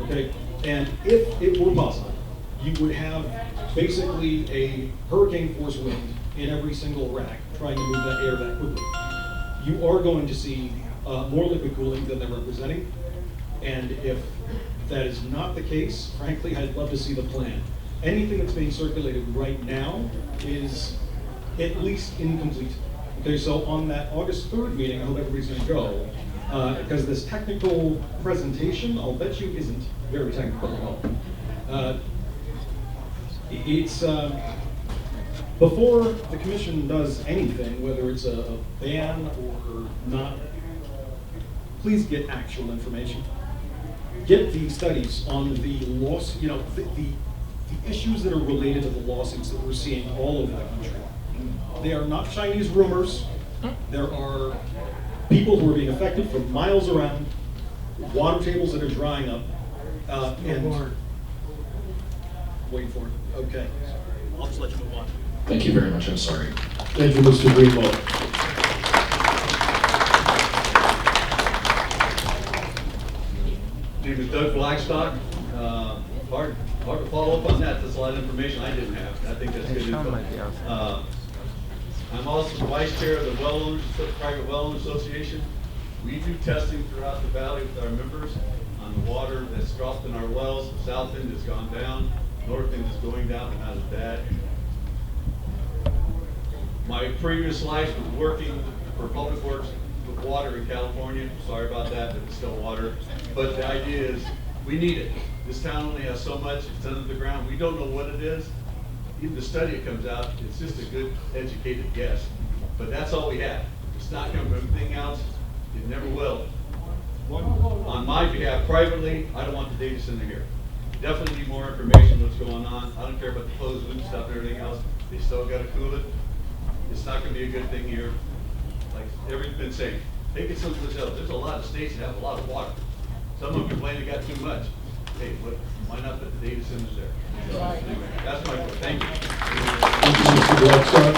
Okay, and if it were possible, you would have basically a hurricane force wind in every single rack trying to move that air that quickly. You are going to see more liquid cooling than they're representing, and if that is not the case, frankly, I'd love to see the plan. Anything that's being circulated right now is at least incomplete. Okay, so on that August 3rd meeting, I hope everybody's going to go, because this technical presentation, I'll bet you, isn't very technical at all. It's before the commission does anything, whether it's a ban or not, please get actual information. Get the studies on the loss, the issues that are related to the lawsuits that we're seeing all over the country. They are not Chinese rumors. There are people who are being affected from miles around, water tables that are drying up, and wait for it. Okay. I'll just let you move on. Thank you very much. I'm sorry. Thank you, Mr. Greenwald. My name is Doug Blackstock. Hard to follow up on that. That's a lot of information I didn't have. I think that's good info. I'm also the vice chair of the Private Well Owners Association. We do testing throughout the valley with our members on the water that's dropped in our wells. The south end has gone down, north end is going down, but not as bad. My previous life was working for Public Works with water in California. Sorry about that, but it's still water. But the idea is, we need it. This town only has so much, it's under the ground. We don't know what it is. Even the study that comes out, it's just a good, educated guess. But that's all we have. It's not going to be anything else. It never will. On my behalf, privately, I don't want the data center here. Definitely need more information on what's going on. I don't care about the closed loop stuff and everything else. They still got to cool it. It's not going to be a good thing here. Like everything's been saying, take it someplace else. There's a lot of states that have a lot of water. Some of them complain they got too much. Hey, why not put the data centers there? Anyway, that's my point. Thank you. Thank you, Mr. Blackstock.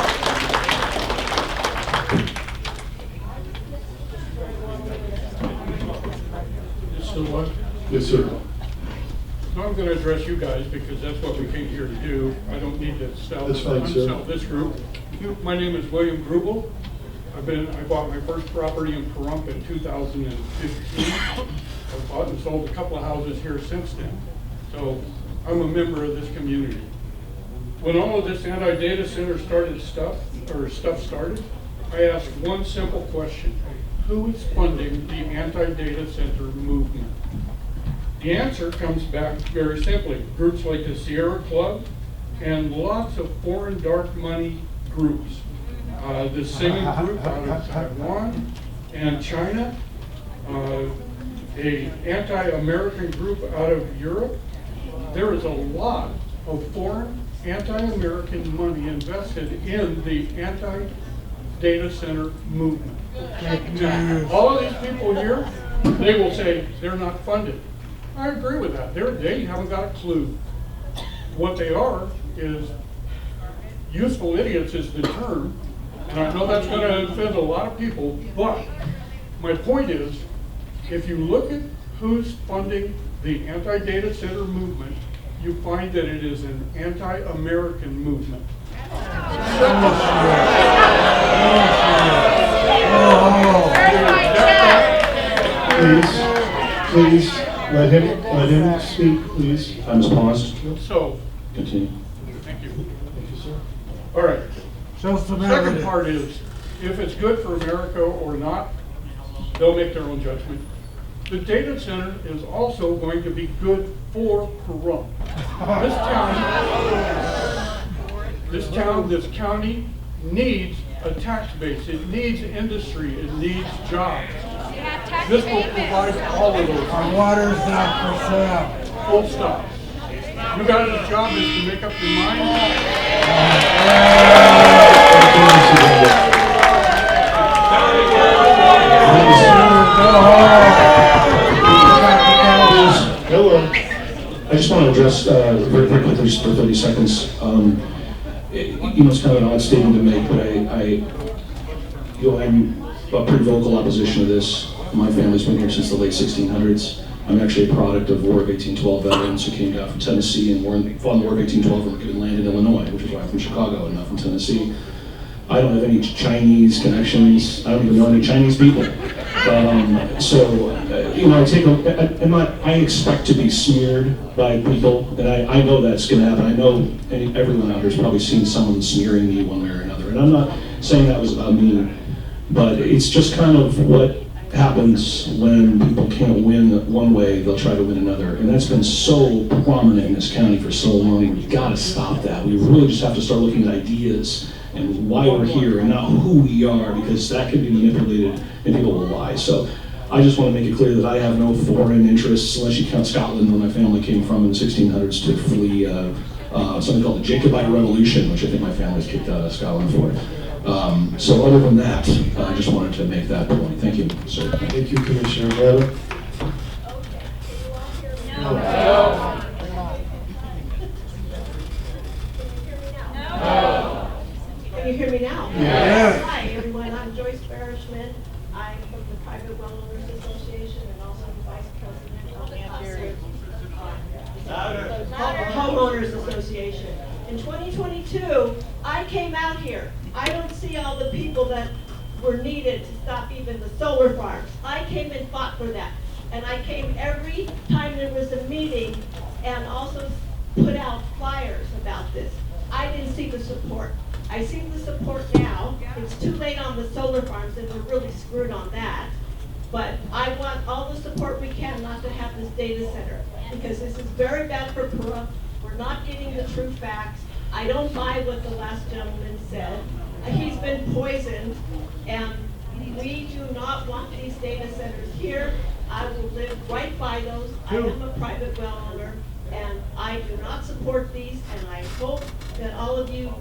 So what? Yes, sir. No, I'm going to address you guys because that's what we came here to do. I don't need to sell this group. My name is William Grubel. I bought my first property in Pahrump in 2015. I've bought and sold a couple of houses here since then. So I'm a member of this community. When all of this anti-data center stuff started, I asked one simple question. Who is funding the anti-data center movement? The answer comes back very simply. Groups like the Sierra Club and lots of foreign dark money groups. The singing group out of Taiwan and China, a anti-American group out of Europe. There is a lot of foreign anti-American money invested in the anti-data center movement. Now, all of these people here, they will say they're not funded. I agree with that. They haven't got a clue. What they are is useful idiots is the term, and I know that's going to offend a lot of people, but my point is, if you look at who's funding the anti-data center movement, you find that it is an anti-American movement. Please, let him speak, please. Time is paused. So, continue. Thank you. All right. Second part is, if it's good for America or not, they'll make their own judgment. The data center is also going to be good for Pahrump. This county needs a tax base. It needs industry. It needs jobs. This will provide all of those. Our water's not for sale. Full stop. You guys' job is to make up your mind. I just want to address very quickly, just for 30 seconds. It's kind of an odd statement to make, but I'm a pretty vocal opposition to this. My family's been here since the late 1600s. I'm actually a product of War of 1812 veterans who came down from Tennessee and fought in the War of 1812 and were given land in Illinois, which is why I'm from Chicago and not from Tennessee. I don't have any Chinese connections. I don't even know any Chinese people. I expect to be smeared by people, and I know that's going to happen. I know everyone out here has probably seen someone smearing me one way or another, and I'm not saying that was about me, but it's just kind of what happens when people can't win one way, they'll try to win another, and that's been so prominent in this county for so long. We've got to stop that. We really just have to start looking at ideas and why we're here and not who we are, because that can be manipulated and people will lie. So I just want to make it clear that I have no foreign interests, unless you count Scotland, where my family came from in the 1600s to flee something called the Jacobite Revolution, which I think my family's kicked out of Scotland for. So other than that, I just wanted to make that point. Thank you, sir. Thank you, Commissioner Nevada. No. Can you hear me now? Yes. Hi, everyone. I'm Joyce Barishman. I'm from the Private Well Owners Association and also the Vice President of the Homeowners Association. In 2022, I came out here. I don't see all the people that were needed to stop even the solar farms. I came and fought for that. And I came every time there was a meeting and also put out flyers about this. I didn't see the support. I see the support now. It's too late on the solar farms and we're really screwed on that. But I want all the support we can not to have this data center, because this is very bad for Pahrump. We're not getting the true facts. I don't buy what the last gentleman said. He's been poisoned, and we do not want these data centers here. I will live right by those. I am a private well owner, and I do not support these, and I hope that all of you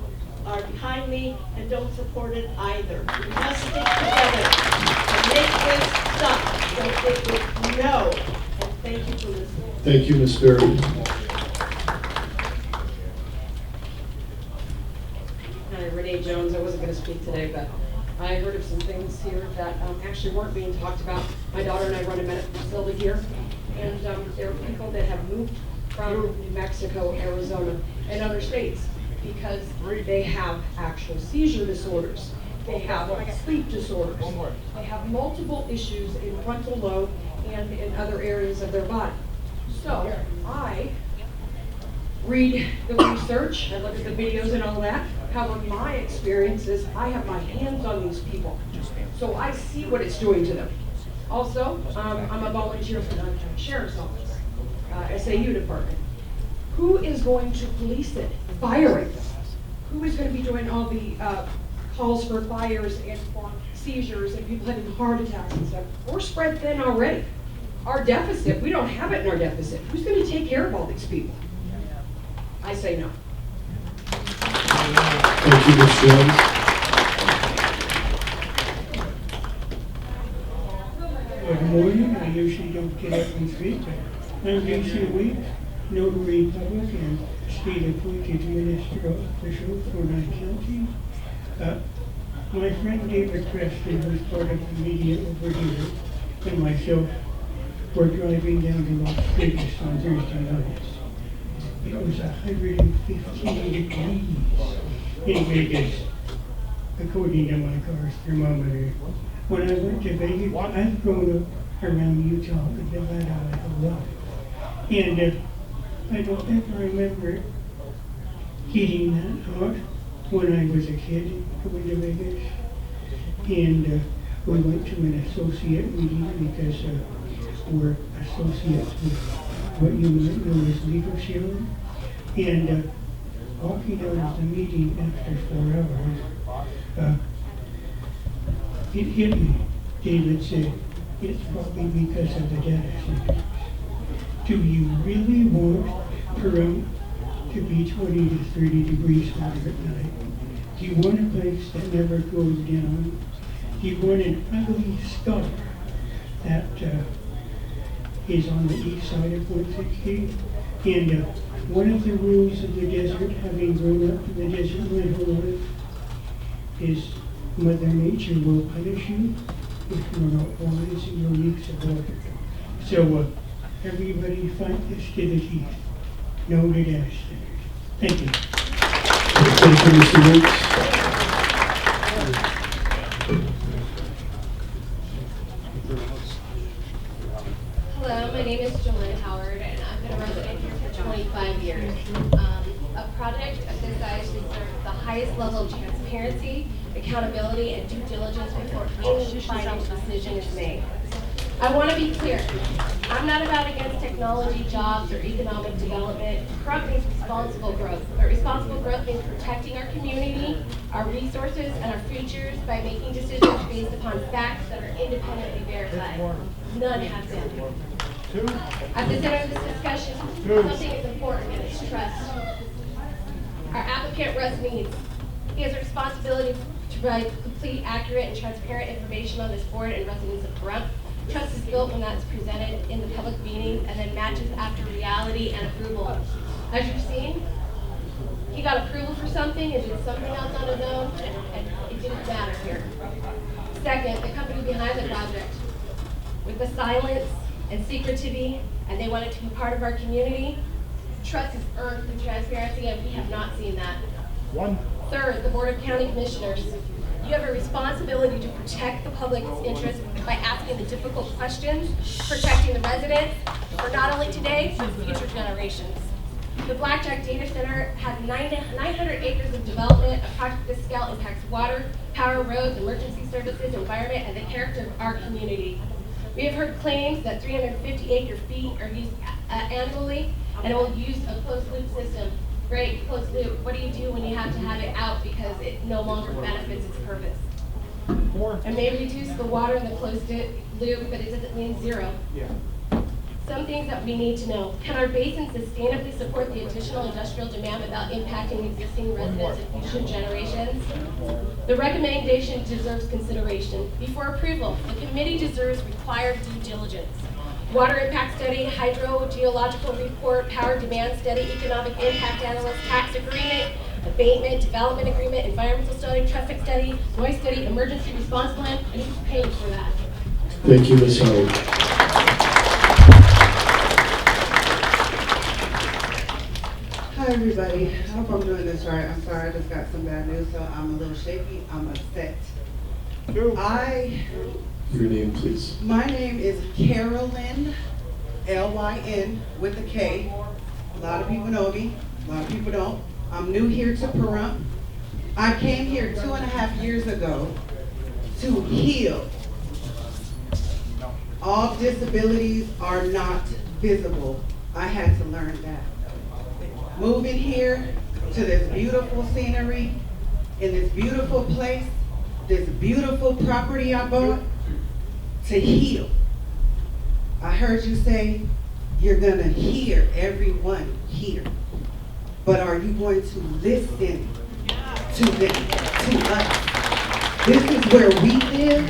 are behind me and don't support it either. We must stick together and make this stop so it would know. And thank you for listening. Thank you, Ms. Berry. Hi, Renee Jones. I wasn't going to speak today, but I heard of some things here that actually weren't being talked about. My daughter and I run a medical facility here, and there are people that have moved from New Mexico, Arizona, and other states because they have actual seizure disorders. They have sleep disorders. They have multiple issues in frontal lobe and in other areas of their body. So I read the research, I look at the videos and all that. However, my experience is I have my hands on these people. So I see what it's doing to them. Also, I'm a volunteer for the sheriff's office. SAU department. Who is going to police it? Fire it. Who is going to be doing all the calls for fires and for seizures and people having heart attacks and stuff? We're spread thin already. Our deficit, we don't have it in our deficit. Who's going to take care of all these people? I say no. Thank you, Ms. Jones. Good morning. I usually don't get up and speak, but I'm Jason Weeks, notary public and state appointed ministerial official for my county. My friend David Preston, who's part of the media over here, and myself were driving down to Las Vegas on Thursday nights. It was 115 degrees in Vegas, according to my car's thermometer. When I went to Vegas, I've grown up around Utah and Nevada my whole life. And I don't ever remember getting that hot when I was a kid going to Vegas. And we went to an associate meeting because we're associates with what you might know as leadership. And walking out of the meeting after 4 hours, it hit me. David said, it's probably because of the data centers. Do you really want Pahrump to be 20 to 30 degrees hotter at night? Do you want a place that never goes down? Do you want an ugly scar that is on the east side of 160? And one of the rules of the desert, having grown up in the desert my whole life, is Mother Nature will punish you if you're not wise and your leaks of water. So everybody fight this to the teeth. No to data centers. Thank you. Thank you, Mr. Weeks. Hello, my name is Jolene Howard, and I've been a resident here for 25 years. A project of this size deserves the highest level of transparency, accountability, and due diligence before any final decision is made. I want to be clear. I'm not about against technology, jobs, or economic development. Pahrump means responsible growth. But responsible growth means protecting our community, our resources, and our futures by making decisions based upon facts that are independently verified. None have been. At the center of this discussion, something is important, and it's trust. Our applicant, Russ Needs, he has a responsibility to provide complete, accurate, and transparent information on this board and residents of Pahrump. Trust is built when that's presented in the public meetings and then matches after reality and approval. As you've seen, he got approval for something and did something else on his own, and it didn't matter here. Second, the company behind the project, with the silence and secretivity, and they wanted to be part of our community, trust is earned through transparency, and we have not seen that. Third, the Board of County Commissioners. You have a responsibility to protect the public's interest by asking the difficult questions, protecting the residents for not only today, but future generations. The Blackjack Data Center has 900 acres of development. A project of this scale impacts water, power, roads, emergency services, environment, and the character of our community. We have heard claims that 350 acre-feet are used annually, and it will use a closed-loop system. Great, closed loop. What do you do when you have to have it out because it no longer benefits its purpose? And may reduce the water in the closed loop, but it doesn't mean zero. Some things that we need to know. Can our basin sustainably support the additional industrial demand without impacting existing residents and future generations? The recommendation deserves consideration. Before approval, the committee deserves required due diligence. Water impact study, hydrogeological report, power demand study, economic impact analyst, tax agreement, abatement, development agreement, environmental study, traffic study, noise study, emergency response plan, and who's paying for that? Thank you, Ms. Howard. Hi everybody, I hope I'm doing this right. I'm sorry, I just got some bad news, so I'm a little shaky. I'm upset. Your name, please. My name is Carolyn, L-Y-N with a K. A lot of people know me, a lot of people don't. I'm new here to Pahrump. I came here 2.5 years ago to heal. All disabilities are not visible I had to learn that. Moving here to this beautiful scenery, in this beautiful place, this beautiful property I bought, to heal. I heard you say you're gonna hear everyone here, but are you going to listen to them, to us? This is where we live,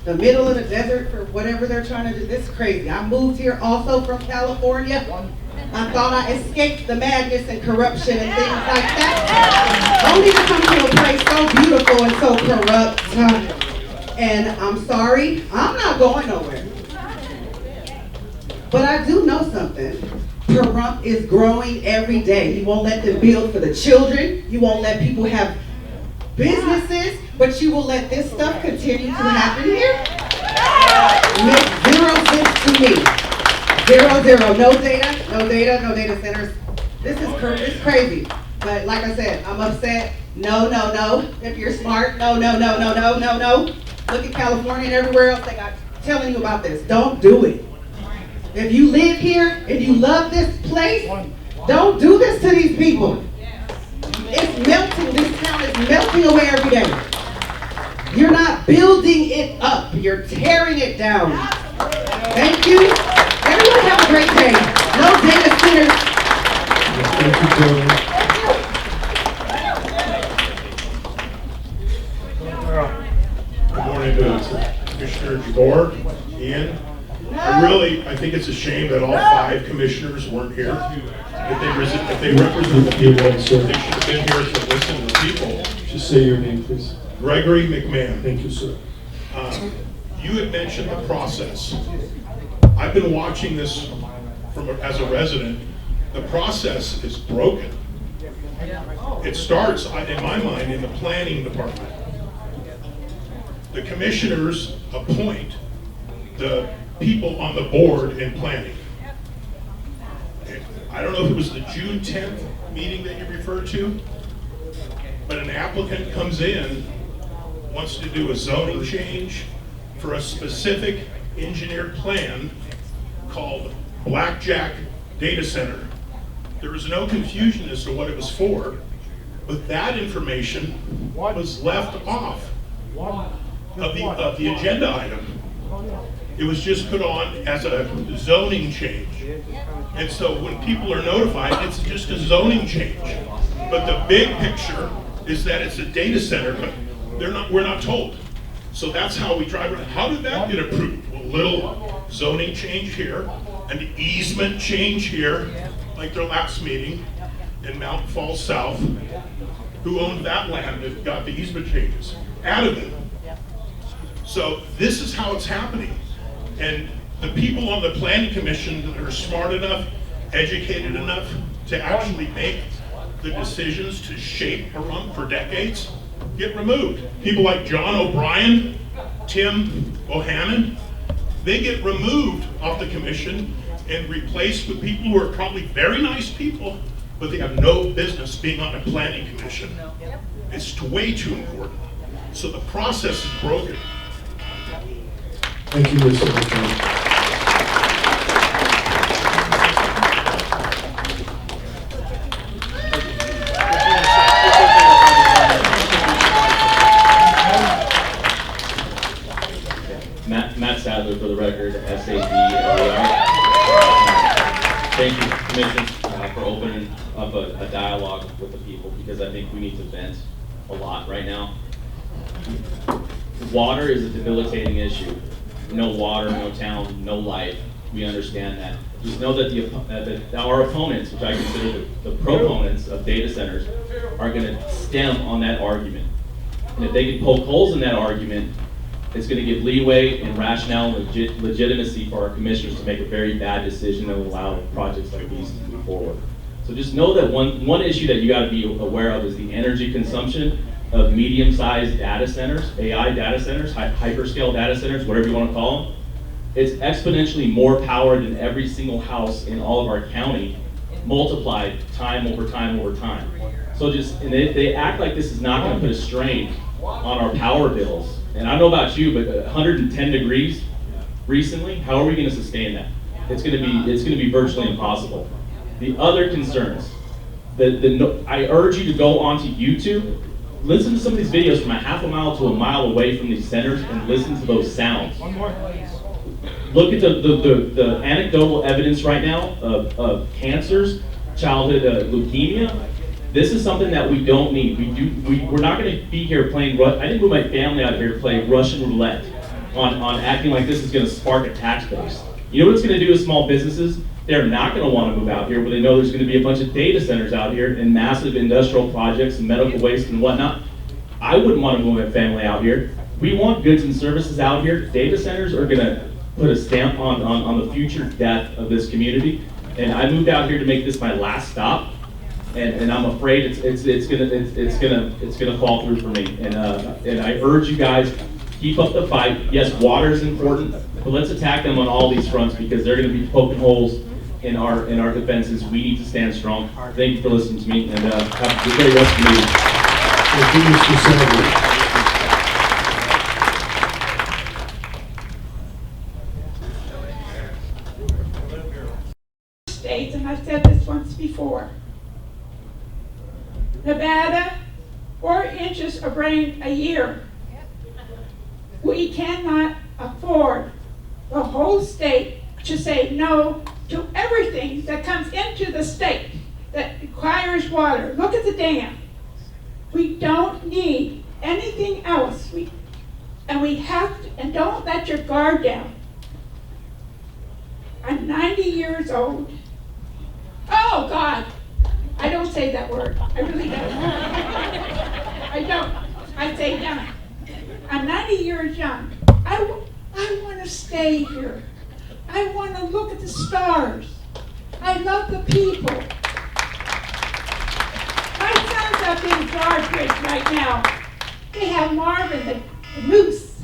the middle of the desert for whatever they're trying to do. This is crazy. I moved here also from California. I thought I escaped the madness and corruption and things like that. Only to come to a place so beautiful and so corrupt. And I'm sorry, I'm not going nowhere. But I do know something. Pahrump is growing every day. You won't let them build for the children. You won't let people have businesses, but you will let this stuff continue to happen here? Makes zero sense to me. 0, no data centers. This is crazy. But like I said, I'm upset. No. If you're smart, no. Look at California and everywhere else they got telling you about this. Don't do it. If you live here and you love this place, don't do this to these people. It's melting. This town is melting away every day. You're not building it up. You're tearing it down. Thank you. Everyone have a great day. No data centers. Thank you, Joey. Good morning to Commissioner Jabor, Ian. I think it's a shame that all 5 commissioners weren't here. If they represent the people, they should have been here to listen to the people. Just say your name, please. Gregory McMahon. Thank you, sir. You had mentioned the process. I've been watching this as a resident. The process is broken. It starts, in my mind, in the planning department. The commissioners appoint the people on the board in planning. I don't know if it was the June 10th meeting that you referred to, but an applicant comes in, wants to do a zoning change for a specific engineered plan called Blackjack Data Center. There was no confusion as to what it was for, but that information was left off of the agenda item. It was just put on as a zoning change. And so when people are notified, it's just a zoning change. But the big picture is that it's a data center, but we're not told. So that's how we drive it. How did that get approved? Well, little zoning change here, an easement change here, like their last meeting in Mountain Falls South. Who owned that land that got the easement changes? Adamant. So this is how it's happening. And the people on the planning commission that are smart enough, educated enough to actually make the decisions to shape Pahrump for decades get removed. People like John O'Brien, Tim Bohannon, they get removed off the commission and replaced with people who are probably very nice people, but they have no business being on a planning commission. It's way too important. So the process is broken. Thank you, Mr. McMahon. Matt Sadler, for the record, SADLER. Thank you, Commission, for opening up a dialogue with the people, because I think we need to vent a lot right now. Water is a debilitating issue. No water, no town, no life. We understand that. Just know that our opponents, which I consider the proponents of data centers, are going to stem on that argument. And if they can poke holes in that argument, it's going to give leeway and rationale and legitimacy for our commissioners to make a very bad decision that will allow projects like these to move forward. So just know that one issue that you got to be aware of is the energy consumption of medium-sized data centers, AI data centers, hyperscale data centers, whatever you want to call them. It's exponentially more power than every single house in all of our county, multiplied time over time over time. So and they act like this is not going to put a strain on our power bills. And I don't know about you, but 110 degrees recently, how are we going to sustain that? it's going to be virtually impossible. The other concerns, I urge you to go onto YouTube, listen to some of these videos from a half a mile to a mile away from these centers and listen to those sounds. One more, please. Look at the anecdotal evidence right now of cancers, childhood leukemia. This is something that we don't need. We're not going to be here playing. I didn't move my family out here to play Russian roulette on acting like this is going to spark a tax base. You know what it's going to do to small businesses? They're not going to want to move out here, but they know there's going to be a bunch of data centers out here and massive industrial projects and medical waste and whatnot. I wouldn't want to move my family out here. We want goods and services out here. Data centers are going to put a stamp on the future death of this community. And I moved out here to make this my last stop. And I'm afraid it's gonna fall through for me. And I urge you guys, keep up the fight. Yes, water is important, but let's attack them on all these fronts because they're gonna be poking holes in our defenses. We need to stand strong. Thank you for listening to me, and have a great rest of the meeting. Thank you, Mr. Senator. States, and I've said this once before. Nevada, 4 inches of rain a year. We cannot afford the whole state to say no to everything that comes into the state that requires water. Look at the dam. We don't need anything else. We have to, and don't let your guard down. I'm 90 years old. Oh God, I don't say that word. I really don't. I don't. I say young. I'm 90 years young. I want to stay here. I want to look at the stars. I love the people. My son's up in Guardbridge right now. They have Marvin, the moose.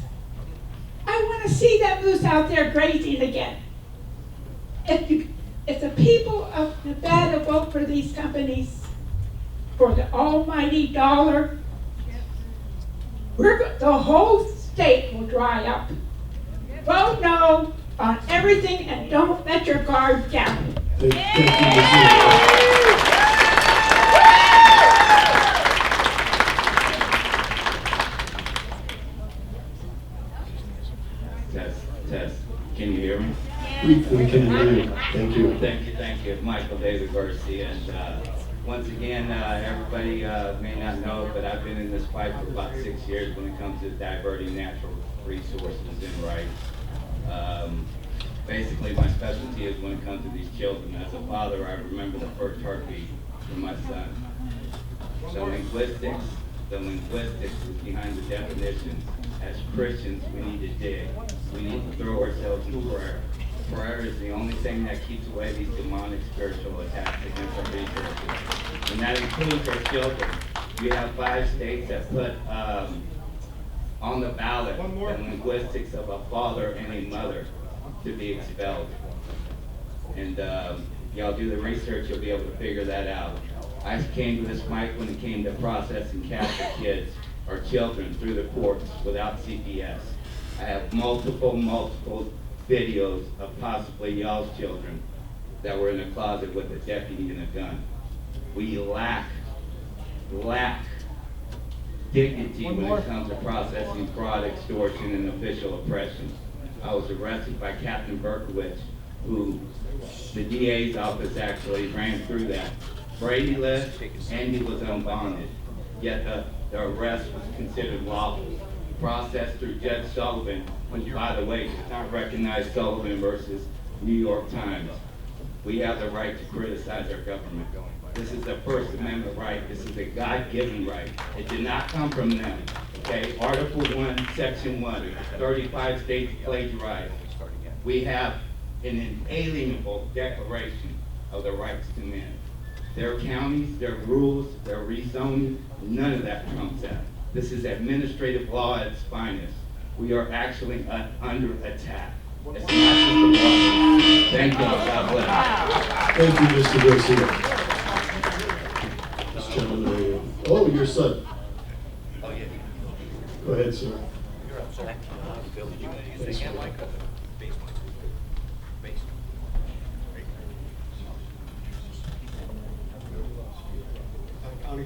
I want to see that moose out there grazing again. If the people of Nevada vote for these companies, for the almighty dollar, the whole state will dry up. Vote no on everything and don't let your guard down. Thank you, Test. Can you hear me? We can hear you. Thank you. Thank you. Michael David Garcia. And once again, everybody may not know, but I've been in this fight for about 6 years when it comes to diverting natural resources in rights. Basically, my specialty is when it comes to these children. As a father, I remember the first heartbeat from my son. The linguistics is behind the definitions. As Christians, we need to dig. We need to throw ourselves in prayer. Prayer is the only thing that keeps away these demonic spiritual attacks against our resources. And that includes our children. We have 5 states that put on the ballot the linguistics of a father and a mother to be expelled. And y'all do the research, you'll be able to figure that out. I came to this mic when it came to processing captured kids or children through the courts without CPS. I have multiple videos of possibly y'all's children that were in a closet with a deputy and a gun. We lack dignity when it comes to processing fraud, extortion, and official oppression. I was arrested by Captain Berkowitz, who the DA's office actually ran through that. Brady left and he was unbonded, yet the arrest was considered lawful. Processed through Judge Sullivan, which, by the way, does not recognize Sullivan versus New York Times. We have the right to criticize our government. This is a First Amendment right. This is a God-given right. It did not come from them. Okay, Article 1, Section 1, 35 states plagiarized. We have an inalienable declaration of the rights to men. Their counties, their rules, their rezoning, none of that trumps that. This is administrative law at its finest. We are actually under attack. It's not just a law. Thank you. God bless. Thank you, Mr. Garcia. This gentleman right here. Oh, your son. Go ahead, sir.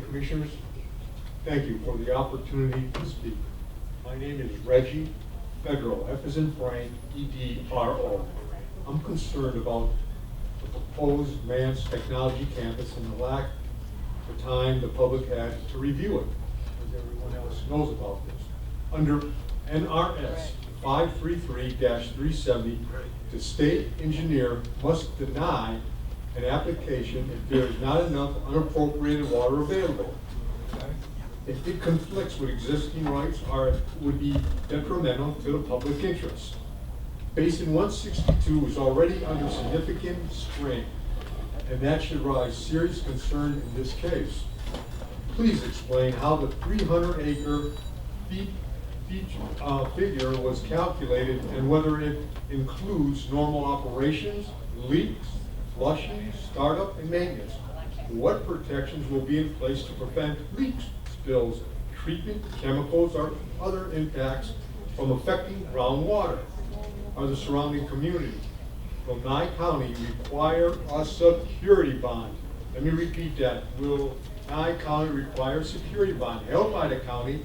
Commissioners. Thank you for the opportunity to speak. My name is Reggie Fedro, F as in Frank, E-D-R-O. I'm concerned about the proposed advanced technology campus and the lack of time the public had to review it, as everyone else knows about this. Under NRS 533-370, the state engineer must deny an application if there is not enough unappropriated water available. If it conflicts with existing rights or would be detrimental to the public interest. Basin 162 is already under significant strain, and that should raise serious concern in this case. Please explain how the 300-acre figure was calculated and whether it includes normal operations, leaks, flushing, startup, and maintenance. What protections will be in place to prevent leaks, spills, treatment, chemicals, or other impacts from affecting groundwater or the surrounding community? Will Nye County require a security bond? Let me repeat that. Will Nye County require a security bond held by the county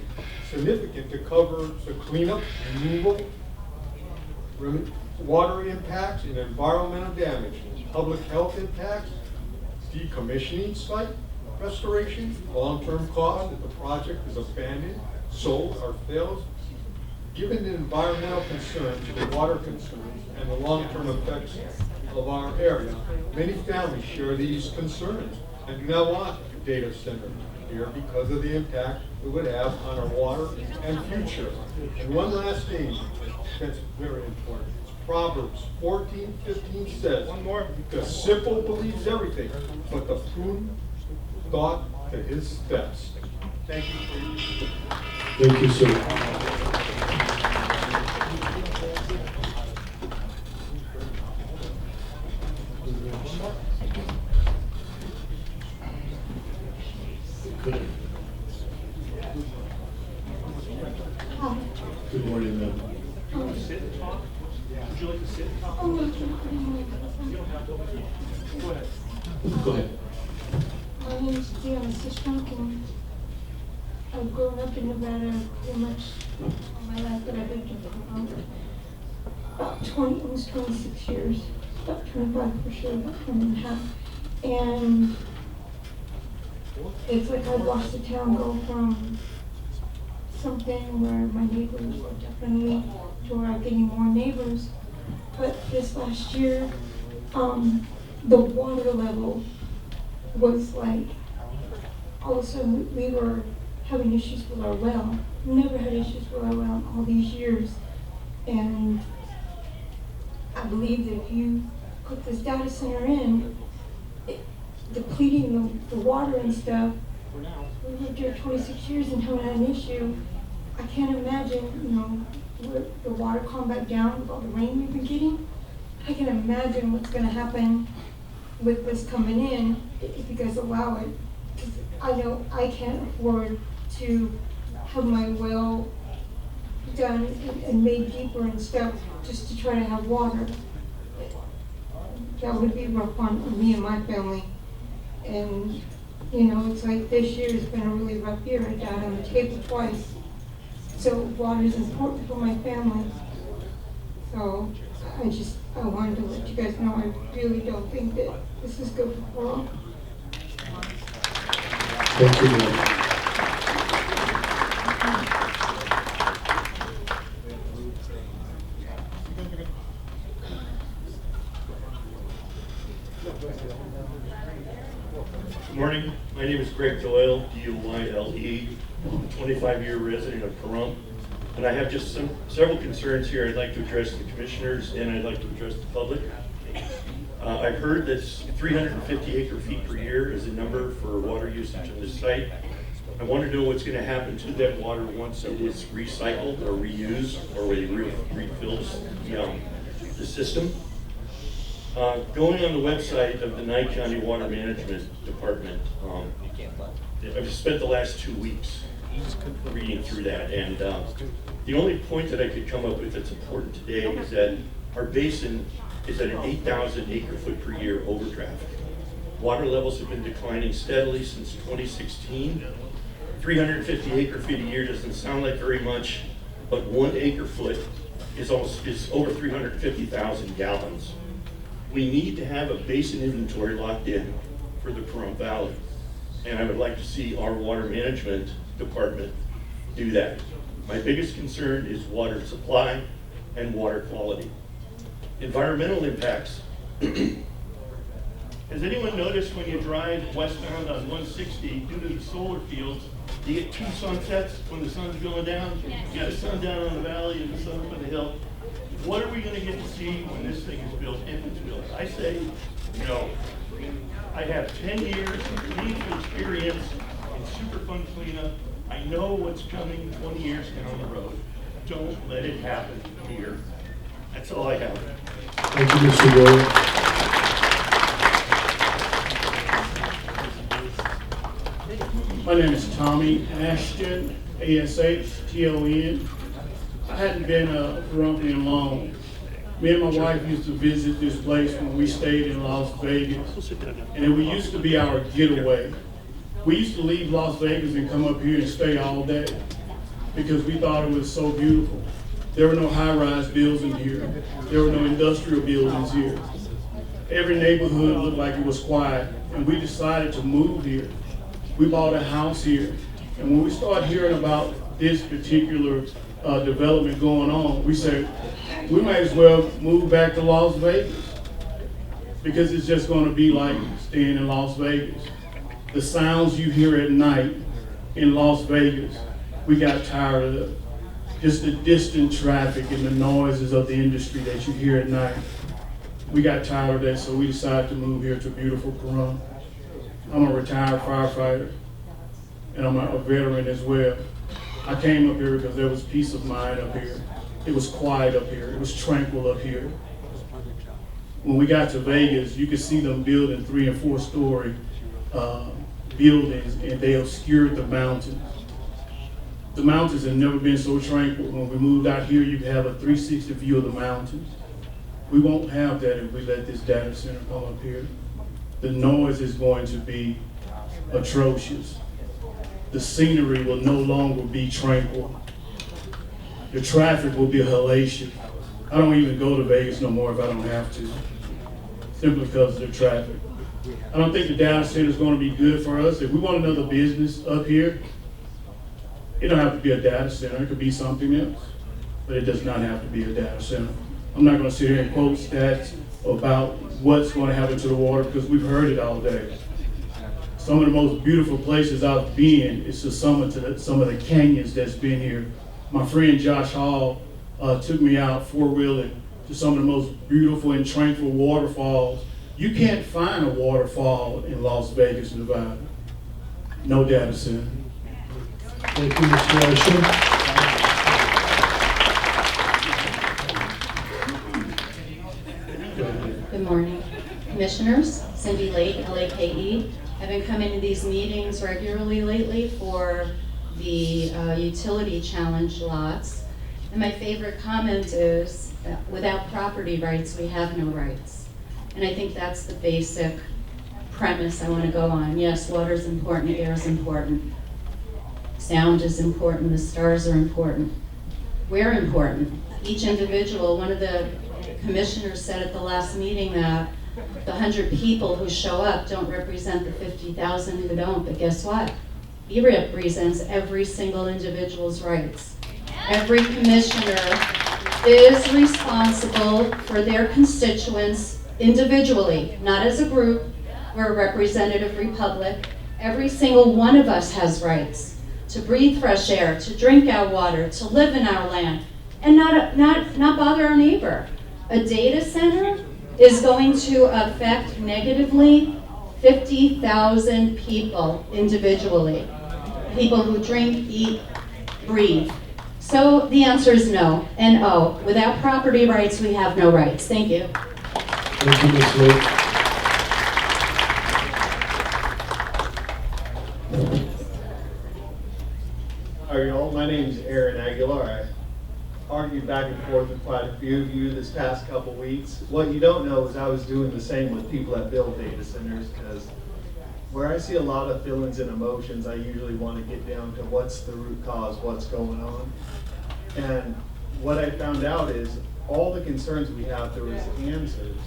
significant to cover the cleanup, removal, water impacts, and environmental damage, public health impacts, decommissioning site restoration, long-term cost if the project is abandoned, sold, or fails? Given the environmental concerns, the water concerns, and the long-term effects of our area, many families share these concerns and do not want a data center here because of the impact it would have on our water and future. And one last thing that's very important. Proverbs 14:15 says, the simple believes everything, but the prudent thought to his steps. Thank you for your Thank you, sir. Good morning, ma'am. Sit and talk? Would you like to sit and talk? Oh, no. You don't have to. Go ahead. Go ahead. My name is Diana Sishmak, and I've grown up in Nevada pretty much all my life, but I've lived in Pahrump about 20, almost 26 years, about 25 for sure, about 20 and a half. And it's like I watched the town go from something where my neighbors were definitely to where I'm getting more neighbors. But this last year, the water level was like, all of a sudden we were having issues with our well. We never had issues with our well in all these years. And I believe that if you put this data center in, depleting the water and stuff, we lived here 26 years and haven't had an issue. I can't imagine, where the water calmed back down with all the rain we've been getting. I can imagine what's going to happen with this coming in if you guys allow it. 'Cause I know I can't afford to have my well done and made deeper and stuff just to try to have water. That would be rough on me and my family. And, it's like this year has been a really rough year. I died on the table twice. So water is important for my family. So I wanted to let you guys know I really don't think that this is good for Pahrump. Thank you, ma'am. Good morning. My name is Greg Doyle, D-O-Y-L-E, 25-year resident of Pahrump. And I have just several concerns here I'd like to address the commissioners and I'd like to address the public. I've heard that 350 acre feet per year is the number for water usage on this site. I want to know what's going to happen to that water once it is recycled or reused or when it refills the system. Going on the website of the Nye County Water Management Department, I've spent the last 2 weeks reading through that, and the only point that I could come up with that's important today is that our basin is at an 8,000 acre foot per year overdraft. Water levels have been declining steadily since 2016. 350 acre feet a year doesn't sound like very much, but 1 acre foot is over 350,000 gallons. We need to have a basin inventory locked in for the Pahrump Valley. And I would like to see our water management department do that. My biggest concern is water supply and water quality. Environmental impacts. Has anyone noticed when you drive westbound on 160 due to the solar fields, you get 2 sunsets when the sun's going down? You got a sun down on the valley and the sun up on the hill. What are we going to get to see when this thing is built, if it's built? I say no. I have 10 years of meaningful experience in Superfund cleanup. I know what's coming 20 years down the road. Don't let it happen here. That's all I have. Thank you, Mr. Williams. My name is Tommy Ashton, A-S-H-T-O-N. I hadn't been a Pahrumpian long. Me and my wife used to visit this place when we stayed in Las Vegas, and it used to be our getaway. We used to leave Las Vegas and come up here and stay all day because we thought it was so beautiful. There were no high-rise buildings here. There were no industrial buildings here. Every neighborhood looked like it was quiet, and we decided to move here. We bought a house here, and when we started hearing about this particular development going on, we said, we might as well move back to Las Vegas because it's just going to be like staying in Las Vegas. The sounds you hear at night in Las Vegas, we got tired of. Just the distant traffic and the noises of the industry that you hear at night. We got tired of that, so we decided to move here to beautiful Pahrump. I'm a retired firefighter, and I'm a veteran as well. I came up here because there was peace of mind up here. It was quiet up here. It was tranquil up here. When we got to Vegas, you could see them building 3- and 4-story buildings, and they obscured the mountains. The mountains have never been so tranquil. When we moved out here, you could have a 360 view of the mountains. We won't have that if we let this data center come up here. The noise is going to be atrocious. The scenery will no longer be tranquil. The traffic will be hellacious. I don't even go to Vegas no more if I don't have to, simply because of the traffic. I don't think the data center is going to be good for us. If we want another business up here, it don't have to be a data center. It could be something else, but it does not have to be a data center. I'm not going to sit here and quote stats about what's going to happen to the water because we've heard it all day. Some of the most beautiful places I've been is to some of the canyons that's been here. My friend Josh Hall took me out 4-wheeling to some of the most beautiful and tranquil waterfalls. You can't find a waterfall in Las Vegas, Nevada. No data center. Thank you, Mr. Ashton. Good morning, Commissioners. Cindy Lake, L-A-K-E. I've been coming to these meetings regularly lately for the utility challenge lots. And my favorite comment is, without property rights, we have no rights. And I think that's the basic premise I want to go on. Yes, water is important, air is important. Sound is important, the stars are important. We're important. Each individual, one of the commissioners said at the last meeting that the 100 people who show up don't represent the 50,000 who don't, but guess what? He represents every single individual's rights. Every commissioner is responsible for their constituents individually, not as a group. We're a representative republic. Every single one of us has rights to breathe fresh air, to drink our water, to live in our land, and not bother our neighbor. A data center is going to affect negatively 50,000 people individually. People who drink, eat, breathe. So the answer is no, N-O. Without property rights, we have no rights. Thank you. Thank you, Ms. Lake. Hi, y'all. My name is Aaron Aguilar. argued back and forth with quite a few of you this past couple weeks. What you don't know is I was doing the same with people that build data centers, because where I see a lot of feelings and emotions, I usually want to get down to what's the root cause, what's going on. And what I found out is all the concerns we have, there was answers,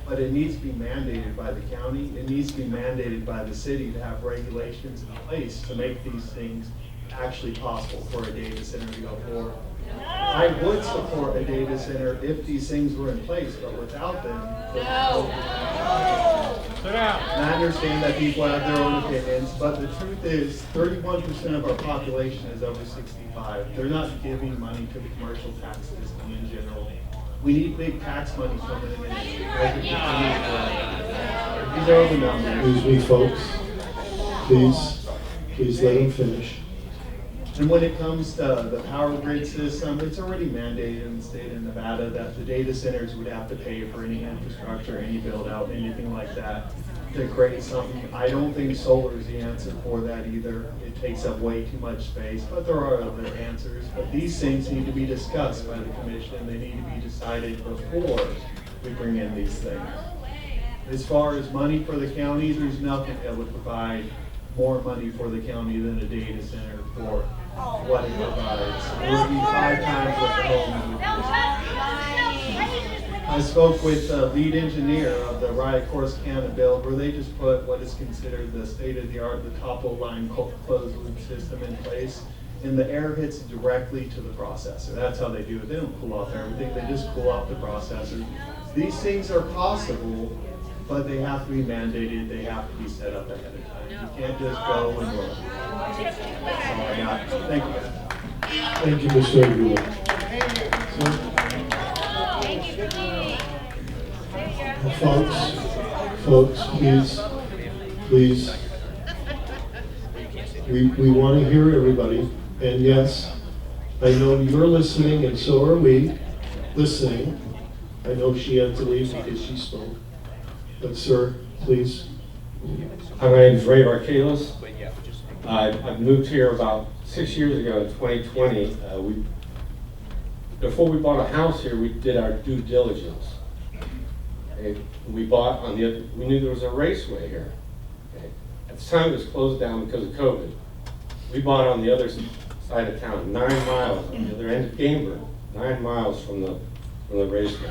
but it needs to be mandated by the county. It needs to be mandated by the city to have regulations in place to make these things actually possible for a data center to go forward. I would support a data center if these things were in place, but without them. No. And I understand that people have their own opinions, but the truth is 31% of our population is over 65. They're not giving money to the commercial tax system in general. We need big tax money coming in. These are the numbers. Excuse me, folks. Please let him finish. And when it comes to the power grid system, it's already mandated in the state of Nevada that the data centers would have to pay for any infrastructure, any build out, anything like that to create something. I don't think solar is the answer for that either. It takes up way too much space, but there are other answers. But these things need to be discussed by the commission. They need to be decided before we bring in these things. As far as money for the county, there's nothing that would provide more money for the county than a data center for what it provides. It would be 5 times what the home would be. I spoke with the lead engineer of the Riot Course Canada build, where they just put what is considered the state-of-the-art, the top-of-the-line closed loop system in place, and the air hits directly to the processor. That's how they do it. They don't cool off everything, they just cool off the processor. These things are possible, but they have to be mandated, they have to be set up ahead of time. You can't just go and go. That's all I got. Thank you, guys. Thank you, Mr. Aguilar. Folks, please. We want to hear everybody. And yes, I know you're listening, and so are we listening. I know she had to leave because she spoke. But sir, please. Hi, my name is Ray Arkalos. I've moved here about 6 years ago in 2020. Before we bought a house here, we did our due diligence. We bought on the, we knew there was a raceway here. Okay. At the time it was closed down because of COVID. We bought on the other side of town, 9 miles on the other end of Gameburn, 9 miles from the raceway.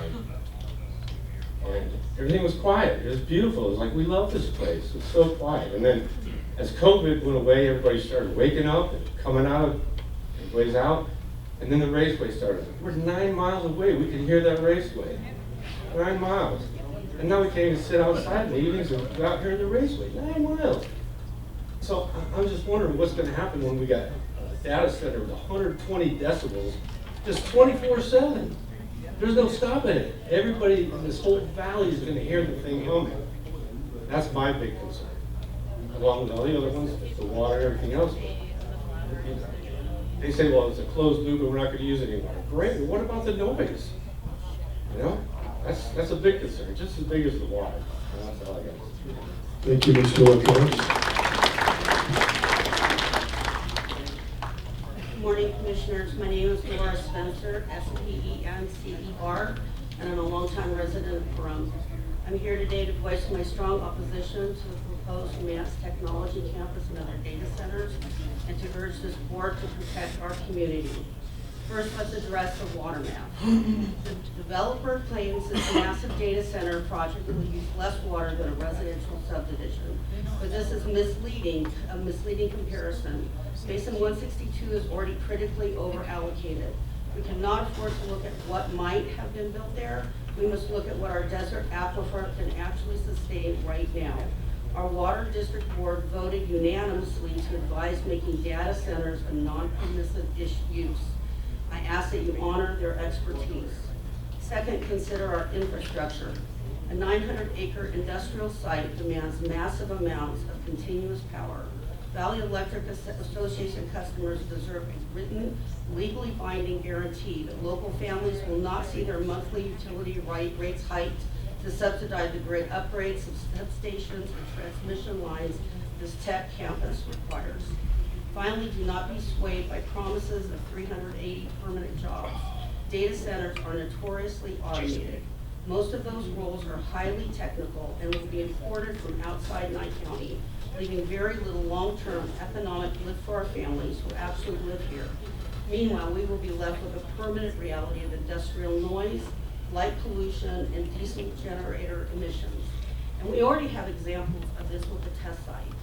And everything was quiet. It was beautiful. It was like, we love this place. It was so quiet. And then as COVID went away, everybody started waking up and coming out, everybody's out. And then the raceway started. We're 9 miles away. We could hear that raceway. 9 miles. And now we can't even sit outside in the evenings and go out here in the raceway. 9 miles. So I'm just wondering what's going to happen when we got a data center with 120 decibels, just 24/7. There's no stopping it. Everybody in this whole valley is going to hear the thing humming. That's my big concern. Along with all the other ones, the water and everything else. They say, well, it's a closed loop and we're not going to use it anymore. Great, but what about the noise? You know, that's a big concern, just as big as the water. And that's all I got. Thank you, Mr. Wilkins. Good morning, Commissioners. My name is Laura Spencer, S-P-E-N-C-E-R, and I'm a longtime resident of Pahrump. I'm here today to voice my strong opposition to the proposed mass technology campus and other data centers, and to urge this board to protect our community. First, let's address the water map. The developer claims this massive data center project will use less water than a residential subdivision, but this is misleading, a misleading comparison. Basin 162 is already critically over-allocated. We cannot afford to look at what might have been built there. We must look at what our desert aquifer can actually sustain right now. Our Water District Board voted unanimously to advise making data centers a non-permissive use. I ask that you honor their expertise. Second, consider our infrastructure. A 900-acre industrial site demands massive amounts of continuous power. Valley Electric Association customers deserve a written, legally binding guarantee that local families will not see their monthly utility rates hiked to subsidize the grid upgrades of substations and transmission lines this tech campus requires. Finally, do not be swayed by promises of 380 permanent jobs. Data centers are notoriously automated. Most of those roles are highly technical and will be imported from outside Nye County, leaving very little long-term economic lift for our families who absolutely live here. Meanwhile, we will be left with a permanent reality of industrial noise, light pollution, and diesel generator emissions. And we already have examples of this with the test site.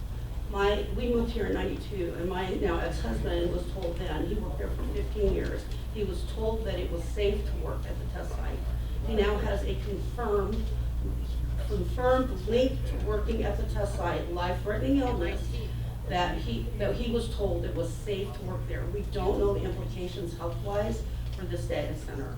We moved here in '92, and my now ex-husband was told then, he worked there for 15 years, he was told that it was safe to work at the test site. He now has a confirmed link to working at the test site, life-threatening illness, that he was told it was safe to work there. We don't know the implications health-wise for this data center.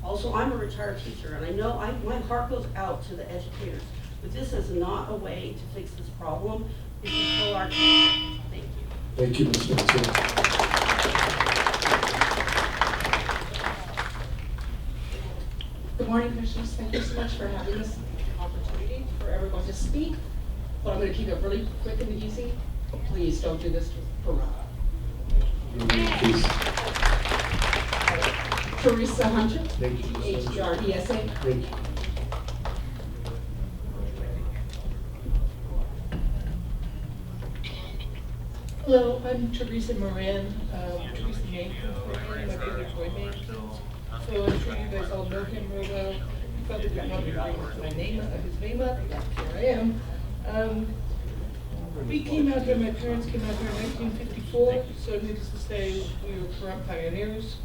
Also, I'm a retired teacher, and I know my heart goes out to the educators, but this is not a way to fix this problem. We control our time. Thank you. Thank you, Ms. Spencer. Good morning, Commissioners. Thank you so much for having this opportunity for everyone to speak. But I'm going to keep it really quick and easy. Please don't do this to Pahrump. Teresa Hunter, H-E-R-E-S-A. Thank you. Hello, I'm Teresa Moran, Teresa Mankins, my brother Troy Mankins. So I'm sure you guys all know him real well. You probably don't want me to bring his name up, but here I am. We came out here, my parents came out here in 1954, so needless to say, we were Pahrump pioneers.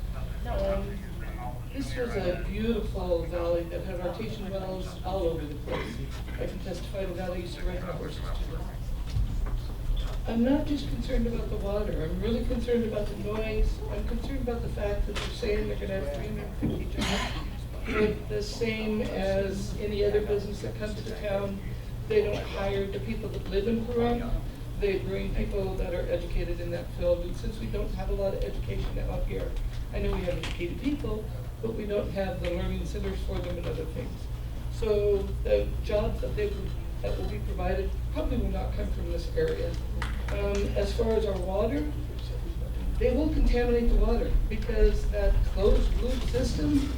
This was a beautiful valley that had artesian wells all over the place. I can testify to that. I used to ride my horses too. I'm not just concerned about the water. I'm really concerned about the noise. I'm concerned about the fact that they're saying they're going to have 350 jobs. They're the same as any other business that comes to town. They don't hire the people that live in Pahrump. They bring people that are educated in that field. And since we don't have a lot of education out here, I know we have educated people, but we don't have the learning centers for them and other things. So the jobs that will be provided probably will not come from this area. As far as our water, they will contaminate the water because that closed loop system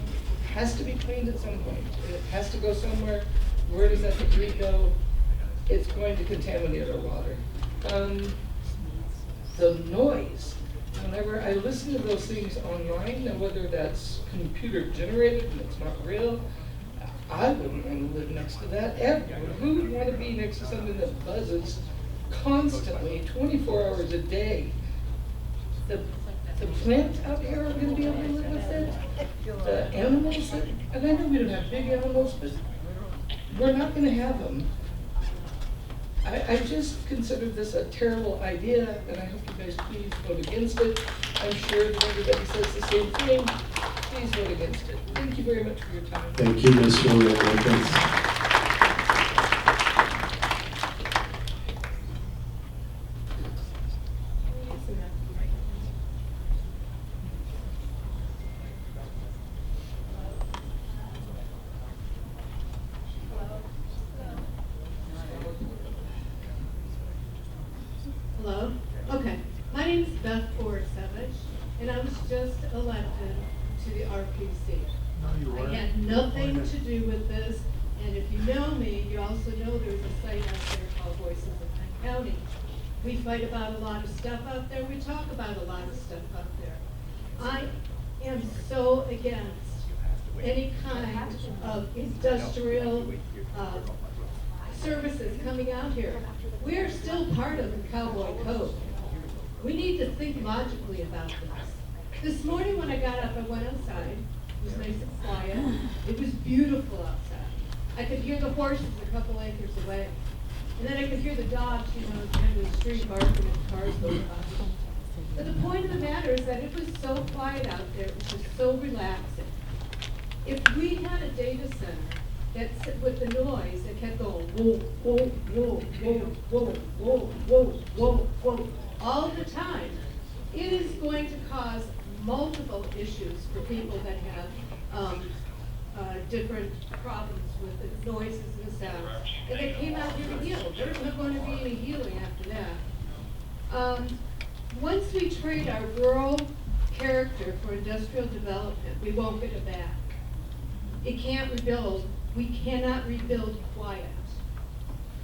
has to be cleaned at some point. It has to go somewhere. Where does that debris go? It's going to contaminate our water. The noise, whenever I listen to those things online, and whether that's computer generated and it's not real, I wouldn't want to live next to that ever. Who would want to be next to something that buzzes constantly, 24 hours a day? The plants out here are going to be able to live with it. The animals, and I know we don't have big animals, but we're not going to have them. I just consider this a terrible idea, and I hope you guys please vote against it. I'm sure that everybody says the same thing. Please vote against it. Thank you very much for your time. Thank you, Ms. Moran. Hello? Okay. My name is Beth Ford-Savage, and I was just elected to the RPC. I had nothing to do with this, and if you know me, you also know there's a site out there called Voices of Nye County. We fight about a lot of stuff out there. We talk about a lot of stuff out there. I am so against any kind of industrial services coming out here. We're still part of the cowboy code. We need to think logically about this. This morning when I got up, I went outside. It was nice and quiet. It was beautiful outside. I could hear the horses a couple acres away. And then I could hear the dogs, at the end of the street barking and cars going by. But the point of the matter is that it was so quiet out there. It was just so relaxing. If we had a data center that with the noise that kept going whoa, whoa, whoa, whoa, whoa, whoa, whoa, whoa, whoa, all the time, it is going to cause multiple issues for people that have different problems with the noises and the sounds. And they came out here to heal. There's not going to be any healing after that. Once we trade our rural character for industrial development, we won't get it back. It can't rebuild. We cannot rebuild quiet.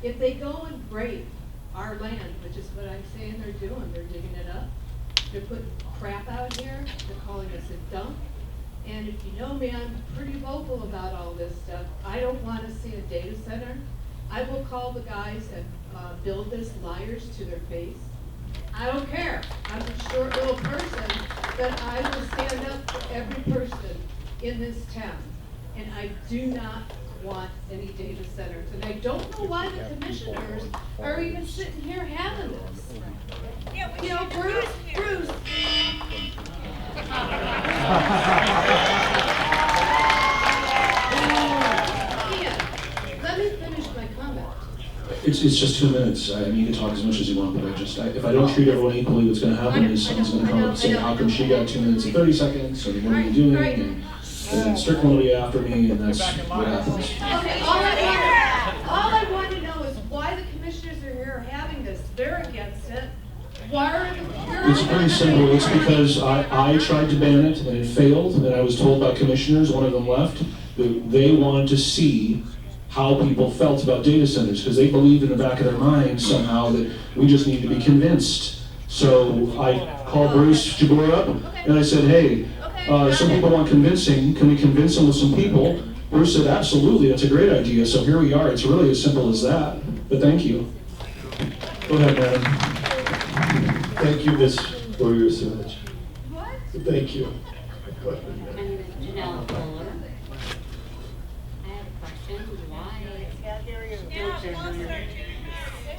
If they go and rape our land, which is what I'm saying they're doing, they're digging it up, they're putting crap out here, they're calling us a dump. And if you know me, I'm pretty vocal about all this stuff. I don't want to see a data center. I will call the guys that build this liars to their face. I don't care. I'm a short little person, but I will stand up for every person in this town. And I do not want any data centers. And I don't know why the commissioners are even sitting here having this. You know, Bruce. Ian, let me finish my comment. It's just 2 minutes. I mean, you can talk as much as you want, but if I don't treat everyone equally, what's going to happen is someone's going to come up and say, how come she got 2 minutes and 30 seconds, and what are you doing? And then Strickland will be after me, and that's what happens. Okay, all I want to know is why the commissioners are here having this. They're against it. Why are they? It's pretty simple. It's because I tried to ban it, and it failed, and I was told by commissioners, one of them left, that they wanted to see how people felt about data centers, because they believed in the back of their mind somehow that we just need to be convinced. So I called Bruce Jabor up, and I said, hey, some people want convincing. Can we convince them with some people? Bruce said, absolutely, that's a great idea. So here we are. It's really as simple as that. But thank you. Go ahead, madam. Thank you, Miss, for your service. Thank you. My name is Janelle Fuller. I have a question.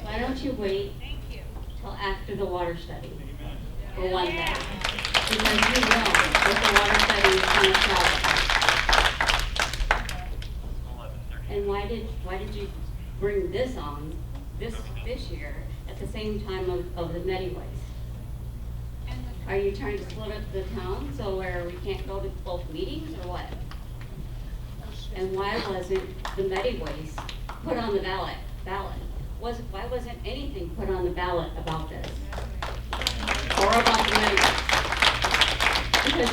Why don't you wait till after the water study? For one thing. Because you know that the water study is going to show. And why did you bring this on this year at the same time of the Medi Waste? Are you trying to split up the town so where we can't go to both meetings or what? And why wasn't the Medi Waste put on the ballot? Why wasn't anything put on the ballot about this? Or about the Medi Waste? Because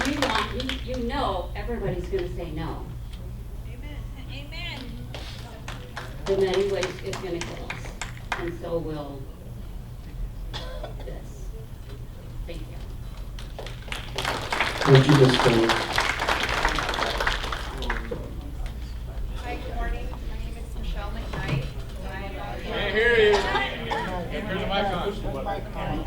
you know everybody's going to say no. Amen. The Medi Waste is going to kill us, and so will this. Thank you. Thank you, Ms. Fuller. Hi, good morning. My name is Michelle McKnight. Can't hear you. Turn the mic on.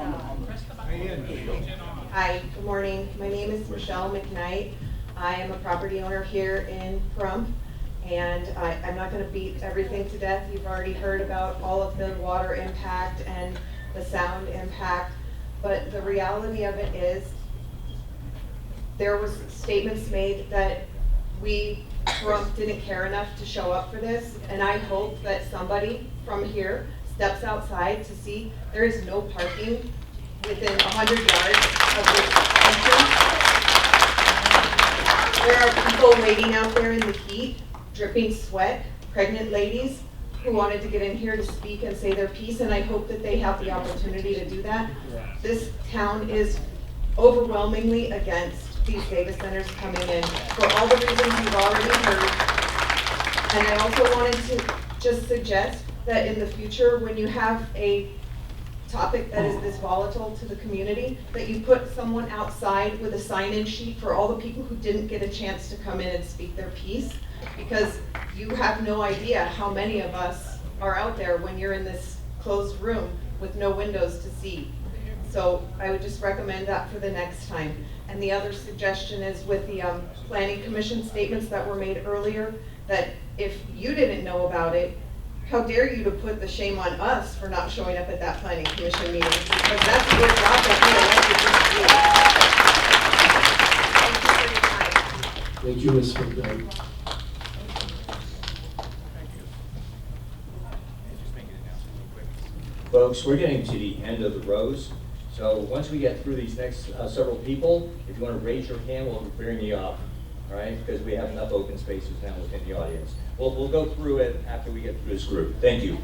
Hi, good morning. My name is Michelle McKnight. I am a property owner here in Pahrump, and I'm not going to beat everything to death. You've already heard about all of the water impact and the sound impact, but the reality of it is there was statements made that we Pahrump didn't care enough to show up for this, and I hope that somebody from here steps outside to see there is no parking within 100 yards of this entrance. There are people waiting out there in the heat, dripping sweat, pregnant ladies who wanted to get in here to speak and say their piece, and I hope that they have the opportunity to do that. This town is overwhelmingly against these data centers coming in for all the reasons you've already heard. And I also wanted to just suggest that in the future, when you have a topic that is this volatile to the community, that you put someone outside with a sign-in sheet for all the people who didn't get a chance to come in and speak their piece, because you have no idea how many of us are out there when you're in this closed room with no windows to see. So I would just recommend that for the next time. And the other suggestion is with the Planning Commission statements that were made earlier, that if you didn't know about it, how dare you to put the shame on us for not showing up at that Planning Commission meeting, because that's your job that we elected you to do. Thank you for your time. Thank you, Ms. McKnight. Folks, we're getting to the end of the rows. So once we get through these next several people, if you want to raise your hand, we'll bring you up, all right? Because we have enough open spaces now within the audience. We'll go through it after we get through this group. Thank you.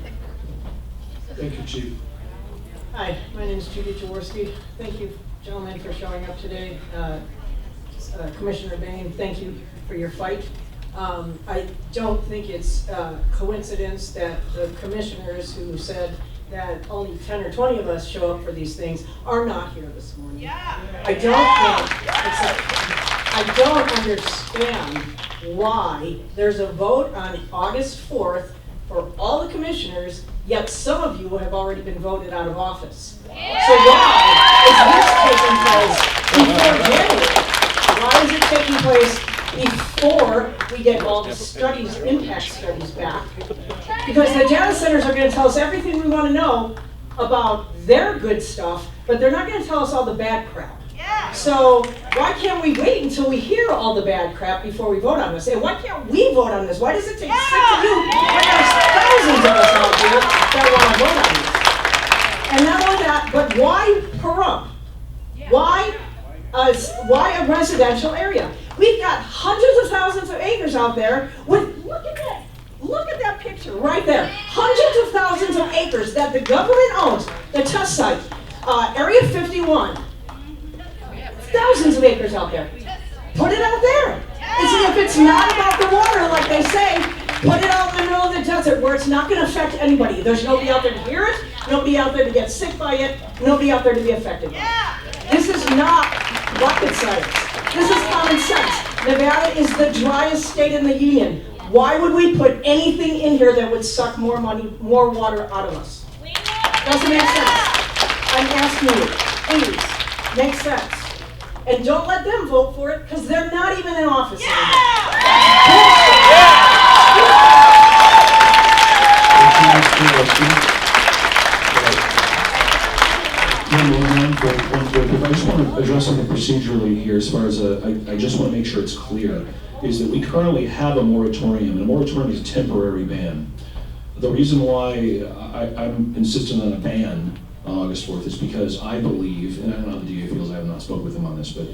Thank you, Chief. Hi, my name is Judy Jaworski. Thank you, gentlemen, for showing up today. Commissioner Bain, thank you for your fight. I don't think it's coincidence that the commissioners who said that only 10 or 20 of us show up for these things are not here this morning. Yeah. I don't understand why there's a vote on August 4th for all the commissioners, yet some of you have already been voted out of office. Yeah. So why is this taking place before January? Why is it taking place before we get all the studies, impact studies back? Because the data centers are going to tell us everything we want to know about their good stuff, but they're not going to tell us all the bad crap. Yeah. So why can't we wait until we hear all the bad crap before we vote on this? And why can't we vote on this? Why does it take 6 of you when there's thousands of us out here that want to vote on this? And not only that, but why Pahrump? Why a residential area? We've got hundreds of thousands of acres out there with, look at that picture right there. Hundreds of thousands of acres that the government owns, the test site, Area 51. Thousands of acres out there. Put it out there. And see, if it's not about the water, like they say, put it out in the middle of the desert where it's not going to affect anybody. There's nobody out there to hear it, nobody out there to get sick by it, nobody out there to be affected by it. This is not rocket science. This is common sense. Nevada is the driest state in the union. Why would we put anything in here that would suck more money, more water out of us? Doesn't make sense. I'm asking you, please, make sense. And don't let them vote for it, because they're not even in office I just want to address something procedurally here as far as, I just want to make sure it's clear, is that we currently have a moratorium, and a moratorium is a temporary ban. The reason why I'm insistent on a ban on August 4th is because I believe, and I don't know how the DA feels, I have not spoken with him on this, but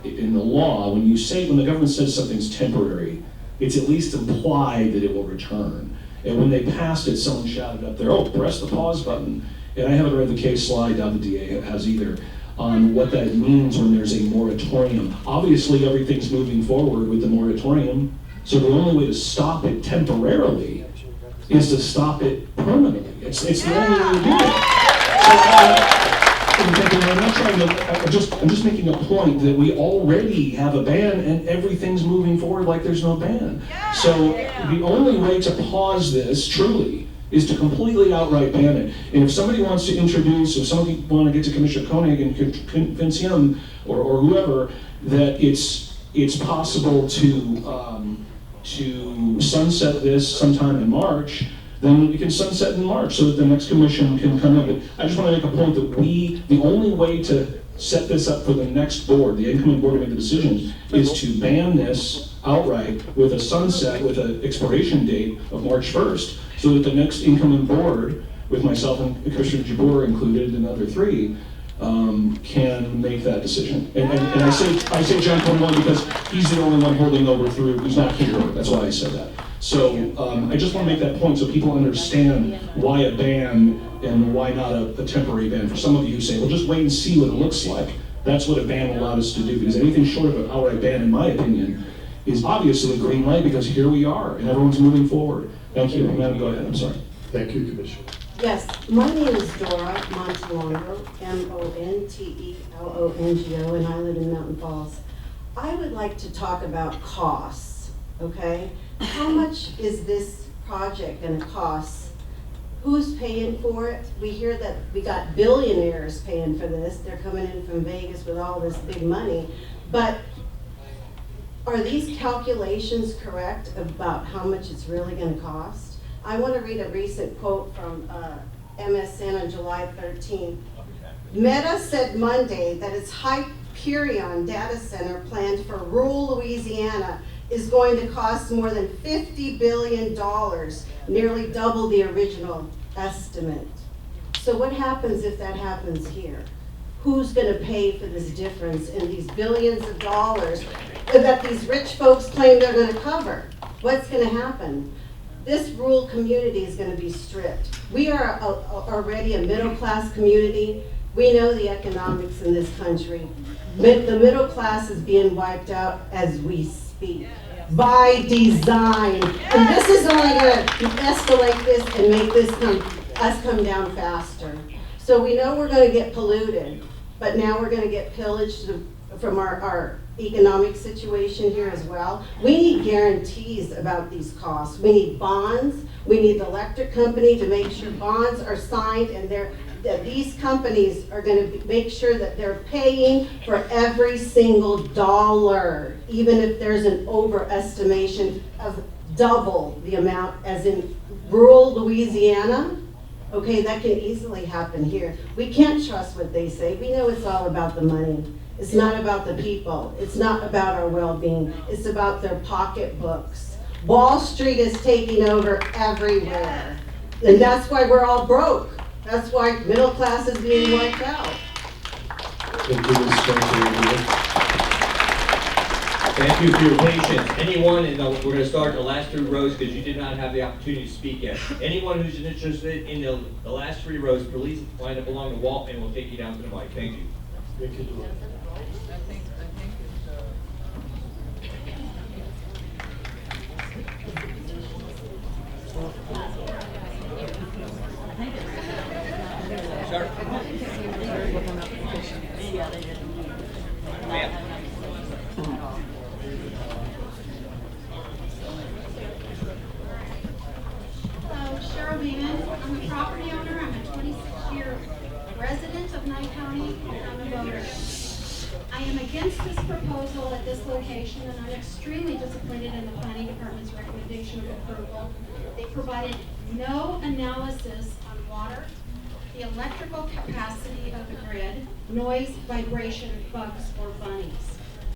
in the law, when the government says something's temporary, it's at least implied that it will return. And when they passed it, someone shouted up there, oh, press the pause button. And I haven't read the case law, I doubt the DA has either, on what that means when there's a moratorium. Obviously, everything's moving forward with the moratorium, so the only way to stop it temporarily is to stop it permanently. It's the only way to do it. I'm just making a point that we already have a ban and everything's moving forward like there's no ban. So the only way to pause this, truly, is to completely outright ban it. And if somebody wants to introduce, if somebody want to get to Commissioner Koenig and convince him or whoever that it's possible to sunset this sometime in March, then we can sunset in March so that the next commission can come in. But I just want to make a point that the only way to set this up for the next board, the incoming board to make the decisions, is to ban this outright with a sunset, with an expiration date of March 1st, so that the next incoming board, with myself and Commissioner Jabbour included and the other three, can make that decision. And I say John Cornwell because he's the only one holding over through, he's not here, that's why I said that. So I just want to make that point so people understand why a ban and why not a temporary ban. For some of you who say, well, just wait and see what it looks like. That's what a ban allowed us to do, because anything short of an outright ban, in my opinion, is obviously a green light, because here we are and everyone's moving forward. Thank you. Madam, go ahead. I'm sorry. Thank you, Commissioner. Yes, my name is Dora Montelongo, Montelongo, and I live in Mountain Falls. I would like to talk about costs, okay? How much is this project going to cost? Who's paying for it? We hear that we got billionaires paying for this. They're coming in from Vegas with all this big money. But are these calculations correct about how much it's really going to cost? I want to read a recent quote from MSN on July 13th. Meta said Monday that its Hyperion data center planned for rural Louisiana is going to cost more than $50 billion, nearly double the original estimate. So what happens if that happens here? Who's going to pay for this difference in these billions of dollars that these rich folks claim they're going to cover? What's going to happen? this rural community is gonna be stripped. We are already a middle-class community. We know the economics in this country. The middle class is being wiped out as we speak, by design. And this is only gonna escalate this and make this us come down faster. So we know we're gonna get polluted, but now we're gonna get pillaged from our economic situation here as well. We need guarantees about these costs. We need bonds. We need the electric company to make sure bonds are signed and that these companies are going to make sure that they're paying for every single dollar, even if there's an overestimation of double the amount as in rural Louisiana. Okay, that can easily happen here. We can't trust what they say. We know it's all about the money. It's not about the people. It's not about our well-being. It's about their pocketbooks. Wall Street is taking over everywhere. And that's why we're all broke. That's why middle class is being wiped out. Thank you, Ms. Spencer. Thank you for your patience. Anyone, we're going to start the last 3 rows because you did not have the opportunity to speak yet. Anyone who's interested in the last 3 rows, please line up along the wall and we'll take you down to the mic. Thank you. Thank you. Sir. Ma'am. Hello, Cheryl Beeman. I'm a property owner. I'm a 26-year resident of Nye County. I'm a voter. I am against this proposal at this location, and I'm extremely disappointed in the planning department's recommendation of approval. They provided no analysis on water, the electrical capacity of the grid, noise, vibration, bugs, or bunnies.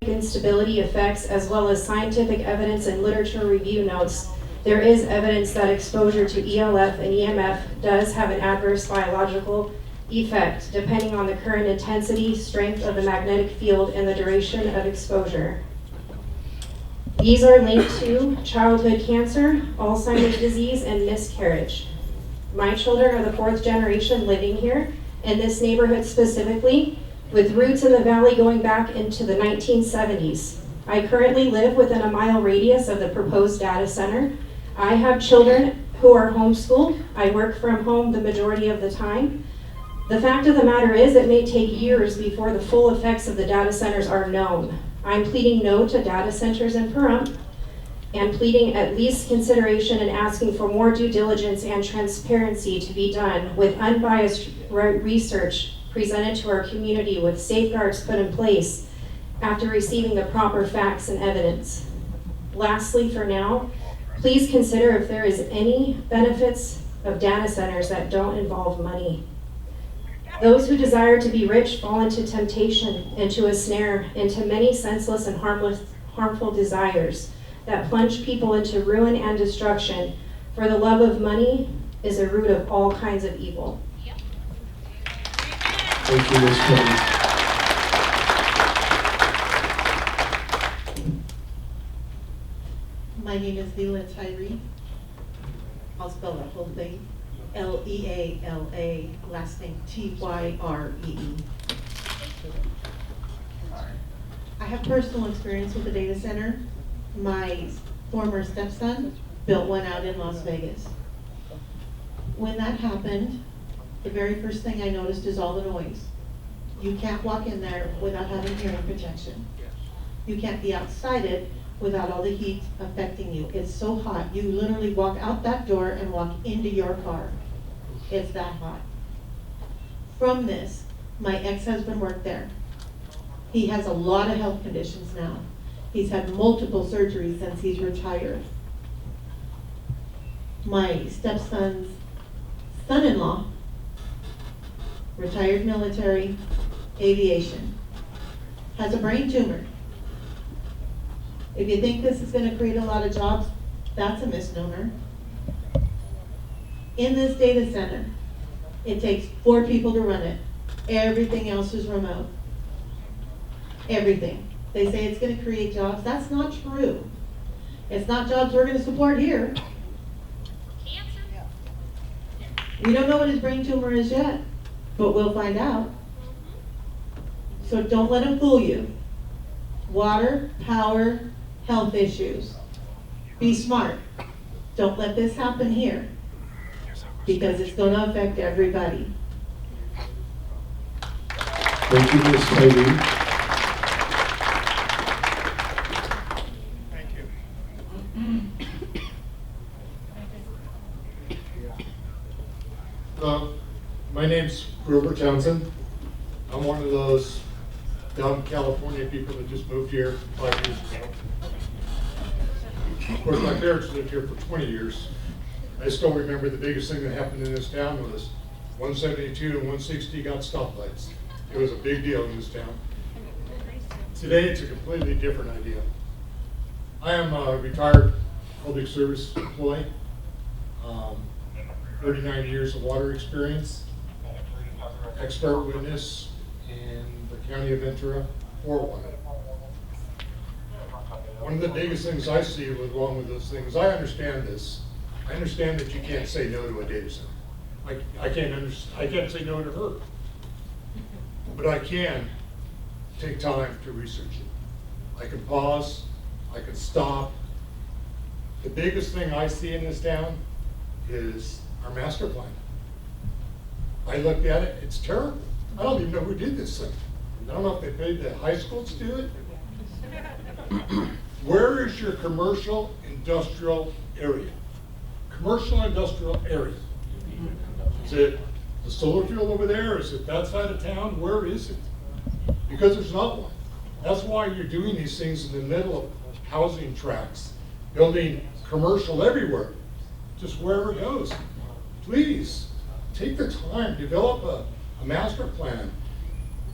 Instability effects, as well as scientific evidence and literature review notes, there is evidence that exposure to ELF and EMF does have an adverse biological effect depending on the current intensity, strength of the magnetic field, and the duration of exposure. These are linked to childhood cancer, Alzheimer's disease, and miscarriage. My children are the 4th generation living here, in this neighborhood specifically, with roots in the valley going back into the 1970s. I currently live within a mile radius of the proposed data center. I have children who are homeschooled. I work from home the majority of the time. The fact of the matter is it may take years before the full effects of the data centers are known. I'm pleading no to data centers in Pahrump and pleading at least consideration and asking for more due diligence and transparency to be done with unbiased research presented to our community with safeguards put in place after receiving the proper facts and evidence. Lastly, for now, please consider if there is any benefits of data centers that don't involve money. Those who desire to be rich fall into temptation, into a snare, into many senseless and harmful desires that plunge people into ruin and destruction, for the love of money is a root of all kinds of evil. Thank you, Ms. Kelly. My name is Leela Tyree. I'll spell that whole thing. Leala, last name Tyree. I have personal experience with the data center. My former stepson built one out in Las Vegas. When that happened, the very first thing I noticed is all the noise. You can't walk in there without having hearing protection. You can't be outside it without all the heat affecting you. It's so hot, you literally walk out that door and walk into your car. It's that hot. From this, my ex-husband worked there. He has a lot of health conditions now. He's had multiple surgeries since he's retired. My stepson's son-in-law, retired military, aviation, has a brain tumor. If you think this is going to create a lot of jobs, that's a misnomer. In this data center, it takes 4 people to run it. Everything else is remote. Everything. They say it's going to create jobs. That's not true. It's not jobs we're going to support here. We don't know what his brain tumor is yet, but we'll find out. So don't let him fool you. Water, power, health issues. Be smart. Don't let this happen here, because it's going to affect everybody. Thank you, Ms. Tyree. My name's Grover Townsend. I'm one of those dumb California people that just moved here 5 years ago. Of course, my parents lived here for 20 years. I still remember the biggest thing that happened in this town was 172 and 160 got stoplights. It was a big deal in this town. Today, it's a completely different idea. I am a retired public service employee, 39 years of water experience, expert witness in the county of Ventura for water. One of the biggest things I see wrong with those things, I understand this. I understand that you can't say no to a data center. I can't say no to her. But I can take time to research it. I can pause, I can stop. The biggest thing I see in this town is our master plan. I looked at it, it's terrible. I don't even know who did this thing. I don't know if they paid the high school to do it. Where is your commercial industrial area? Commercial industrial area. Is it the solar field over there? Is it that side of town? Where is it? Because there's not one. That's why you're doing these things in the middle of housing tracts, building commercial everywhere, just wherever it goes. Please, take the time, develop a master plan,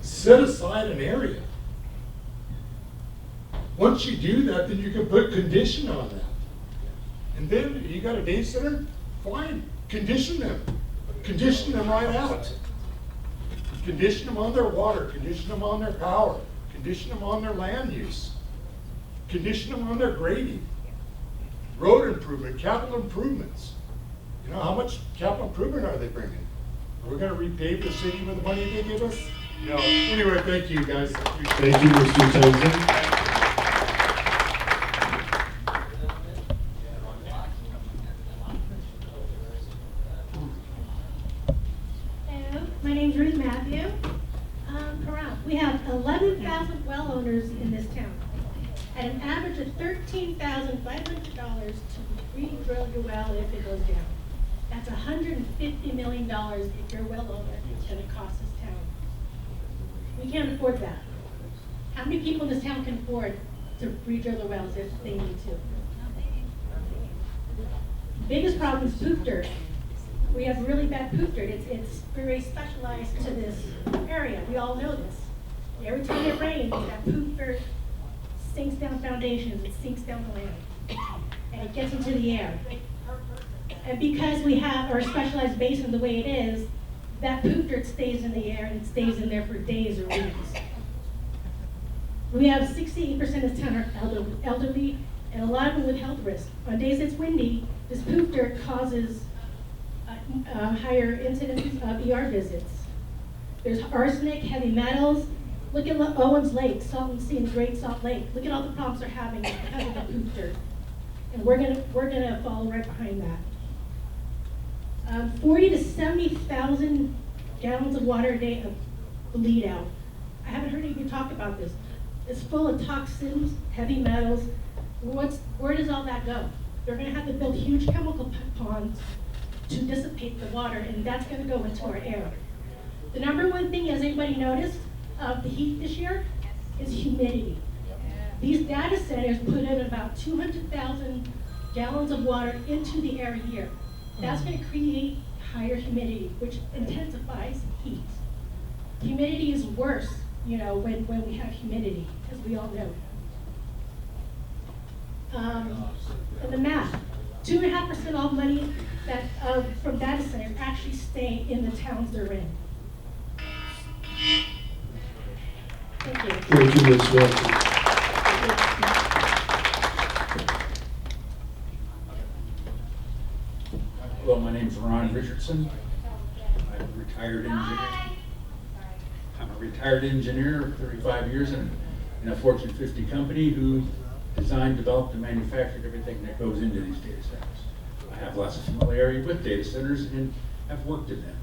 set aside an area. Once you do that, then you can put condition on that. And then you got a data center, fine, condition them. Condition them right out. Condition them on their water, condition them on their power, condition them on their land use, condition them on their grading, road improvement, capital improvements. You know, how much capital improvement are they bringing? Are we going to repave the city with the money they give us? No. Anyway, thank you guys. Thank you, Mr. Townsend. Hello, my name's Ruth Matthew. Pahrump. We have 11,000 well owners in this town at an average of $13,500 to re-drill your well if it goes down. That's $150 million if your well owner is going to cost this town. We can't afford that. How many people in this town can afford to re-drill their wells if they need to? Biggest problem is poop dirt. We have really bad poop dirt. It's very specialized to this area. We all know this. Every time it rains, that poop dirt sinks down foundations, it sinks down the land, and it gets into the air. And because we have our specialized basin the way it is, that poop dirt stays in the air and it stays in there for days or weeks. We have 68% of this town are elderly, and a lot of them with health risks. On days it's windy, this poop dirt causes higher incidence of ER visits. There's arsenic, heavy metals. Look at Owens Lake, Salton Sea and Great Salt Lake. Look at all the problems they're having because of the poop dirt. And we're gonna follow right behind that. 40 to 70,000 gallons of water a day of bleed out. I haven't heard anybody talk about this. It's full of toxins, heavy metals. Where does all that go? They're gonna have to build huge chemical ponds to dissipate the water, and that's gonna go into our air. The number one thing, has anybody noticed, of the heat this year is humidity. These data centers put in about 200,000 gallons of water into the air a year. That's going to create higher humidity, which intensifies heat. Humidity is worse, you know, when we have humidity, as we all know. And the math, 2.5% of all money that from data centers actually stay in the towns they're in. Thank you. Thank you, Ms. Wilson. Hello, my name's Ron Richardson. retired engineer. I'm a retired engineer, 35 years in a Fortune 50 company who designed, developed, and manufactured everything that goes into these data centers. I have lots of familiarity with data centers and have worked in them.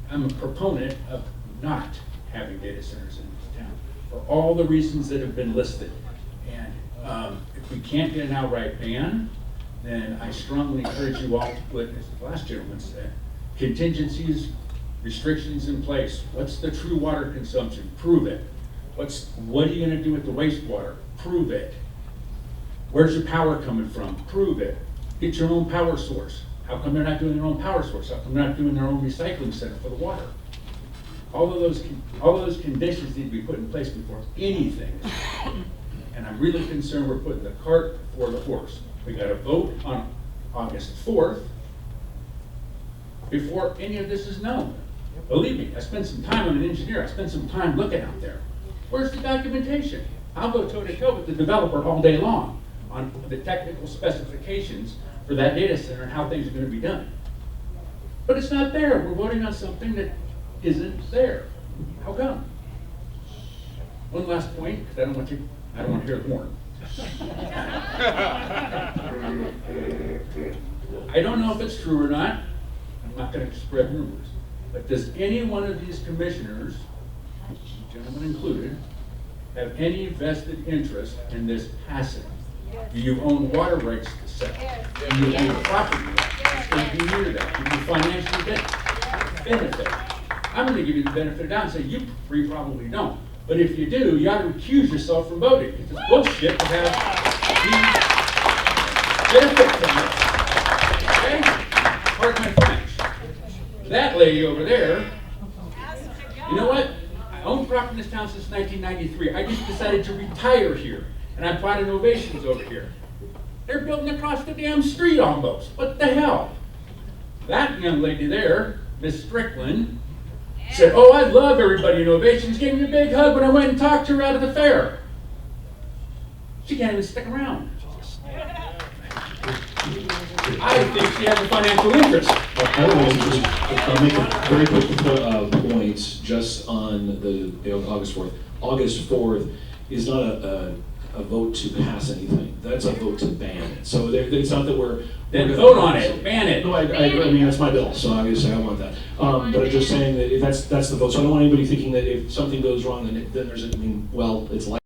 I'm a proponent of not having data centers in this town for all the reasons that have been listed. And if we can't get an outright ban, then I strongly encourage you all to put, as the last gentleman said, contingencies, restrictions in place. What's the true water consumption? Prove it. What are you going to do with the wastewater? Prove it. Where's your power coming from? Prove it. Get your own power source. How come they're not doing their own power source? How come they're not doing their own recycling center for the water? All of those conditions need to be put in place before anything is done. And I'm really concerned we're putting the cart before the horse. We got to vote on August 4th before any of this is known. Believe me, I spent some time, I'm an engineer, I spent some time looking out there. Where's the documentation? I'll go toe to toe with the developer all day long on the technical specifications for that data center and how things are going to be done. But it's not there. We're voting on something that isn't there. How come? One last point, because I don't want to hear the horn. I don't know if it's true or not. I'm not going to spread rumors. But does any one of these commissioners, gentlemen included, have any vested interest in this passing? Do you own water rights to sell? Do you own property rights? Or do you hear that? Do you financially benefit? I'm going to give you the benefit of the doubt and say you probably don't. But if you do, you ought to recuse yourself from voting. It's bullshit to have benefit from this. Okay? Pardon my French. That lady over there, you know what? I owned property in this town since 1993. I just decided to retire here. And I plotted ovations over here. They're building across the damn street almost. What the hell? That young lady there, Miss Strickland, said, oh, I love everybody in Ovations. Gave me a big hug when I went and talked to her out of the fair. She can't even stick around. I think she has a financial interest. I don't know, I'll make a very quick point just on the August 4th. August 4th is not a vote to pass anything. That's a vote to ban it. So it's not that we're then vote on it, ban it. No, I mean that's my bill, so obviously I want that. But I'm just saying that if that's the vote. So I don't want anybody thinking that if something goes wrong, then there's it's like.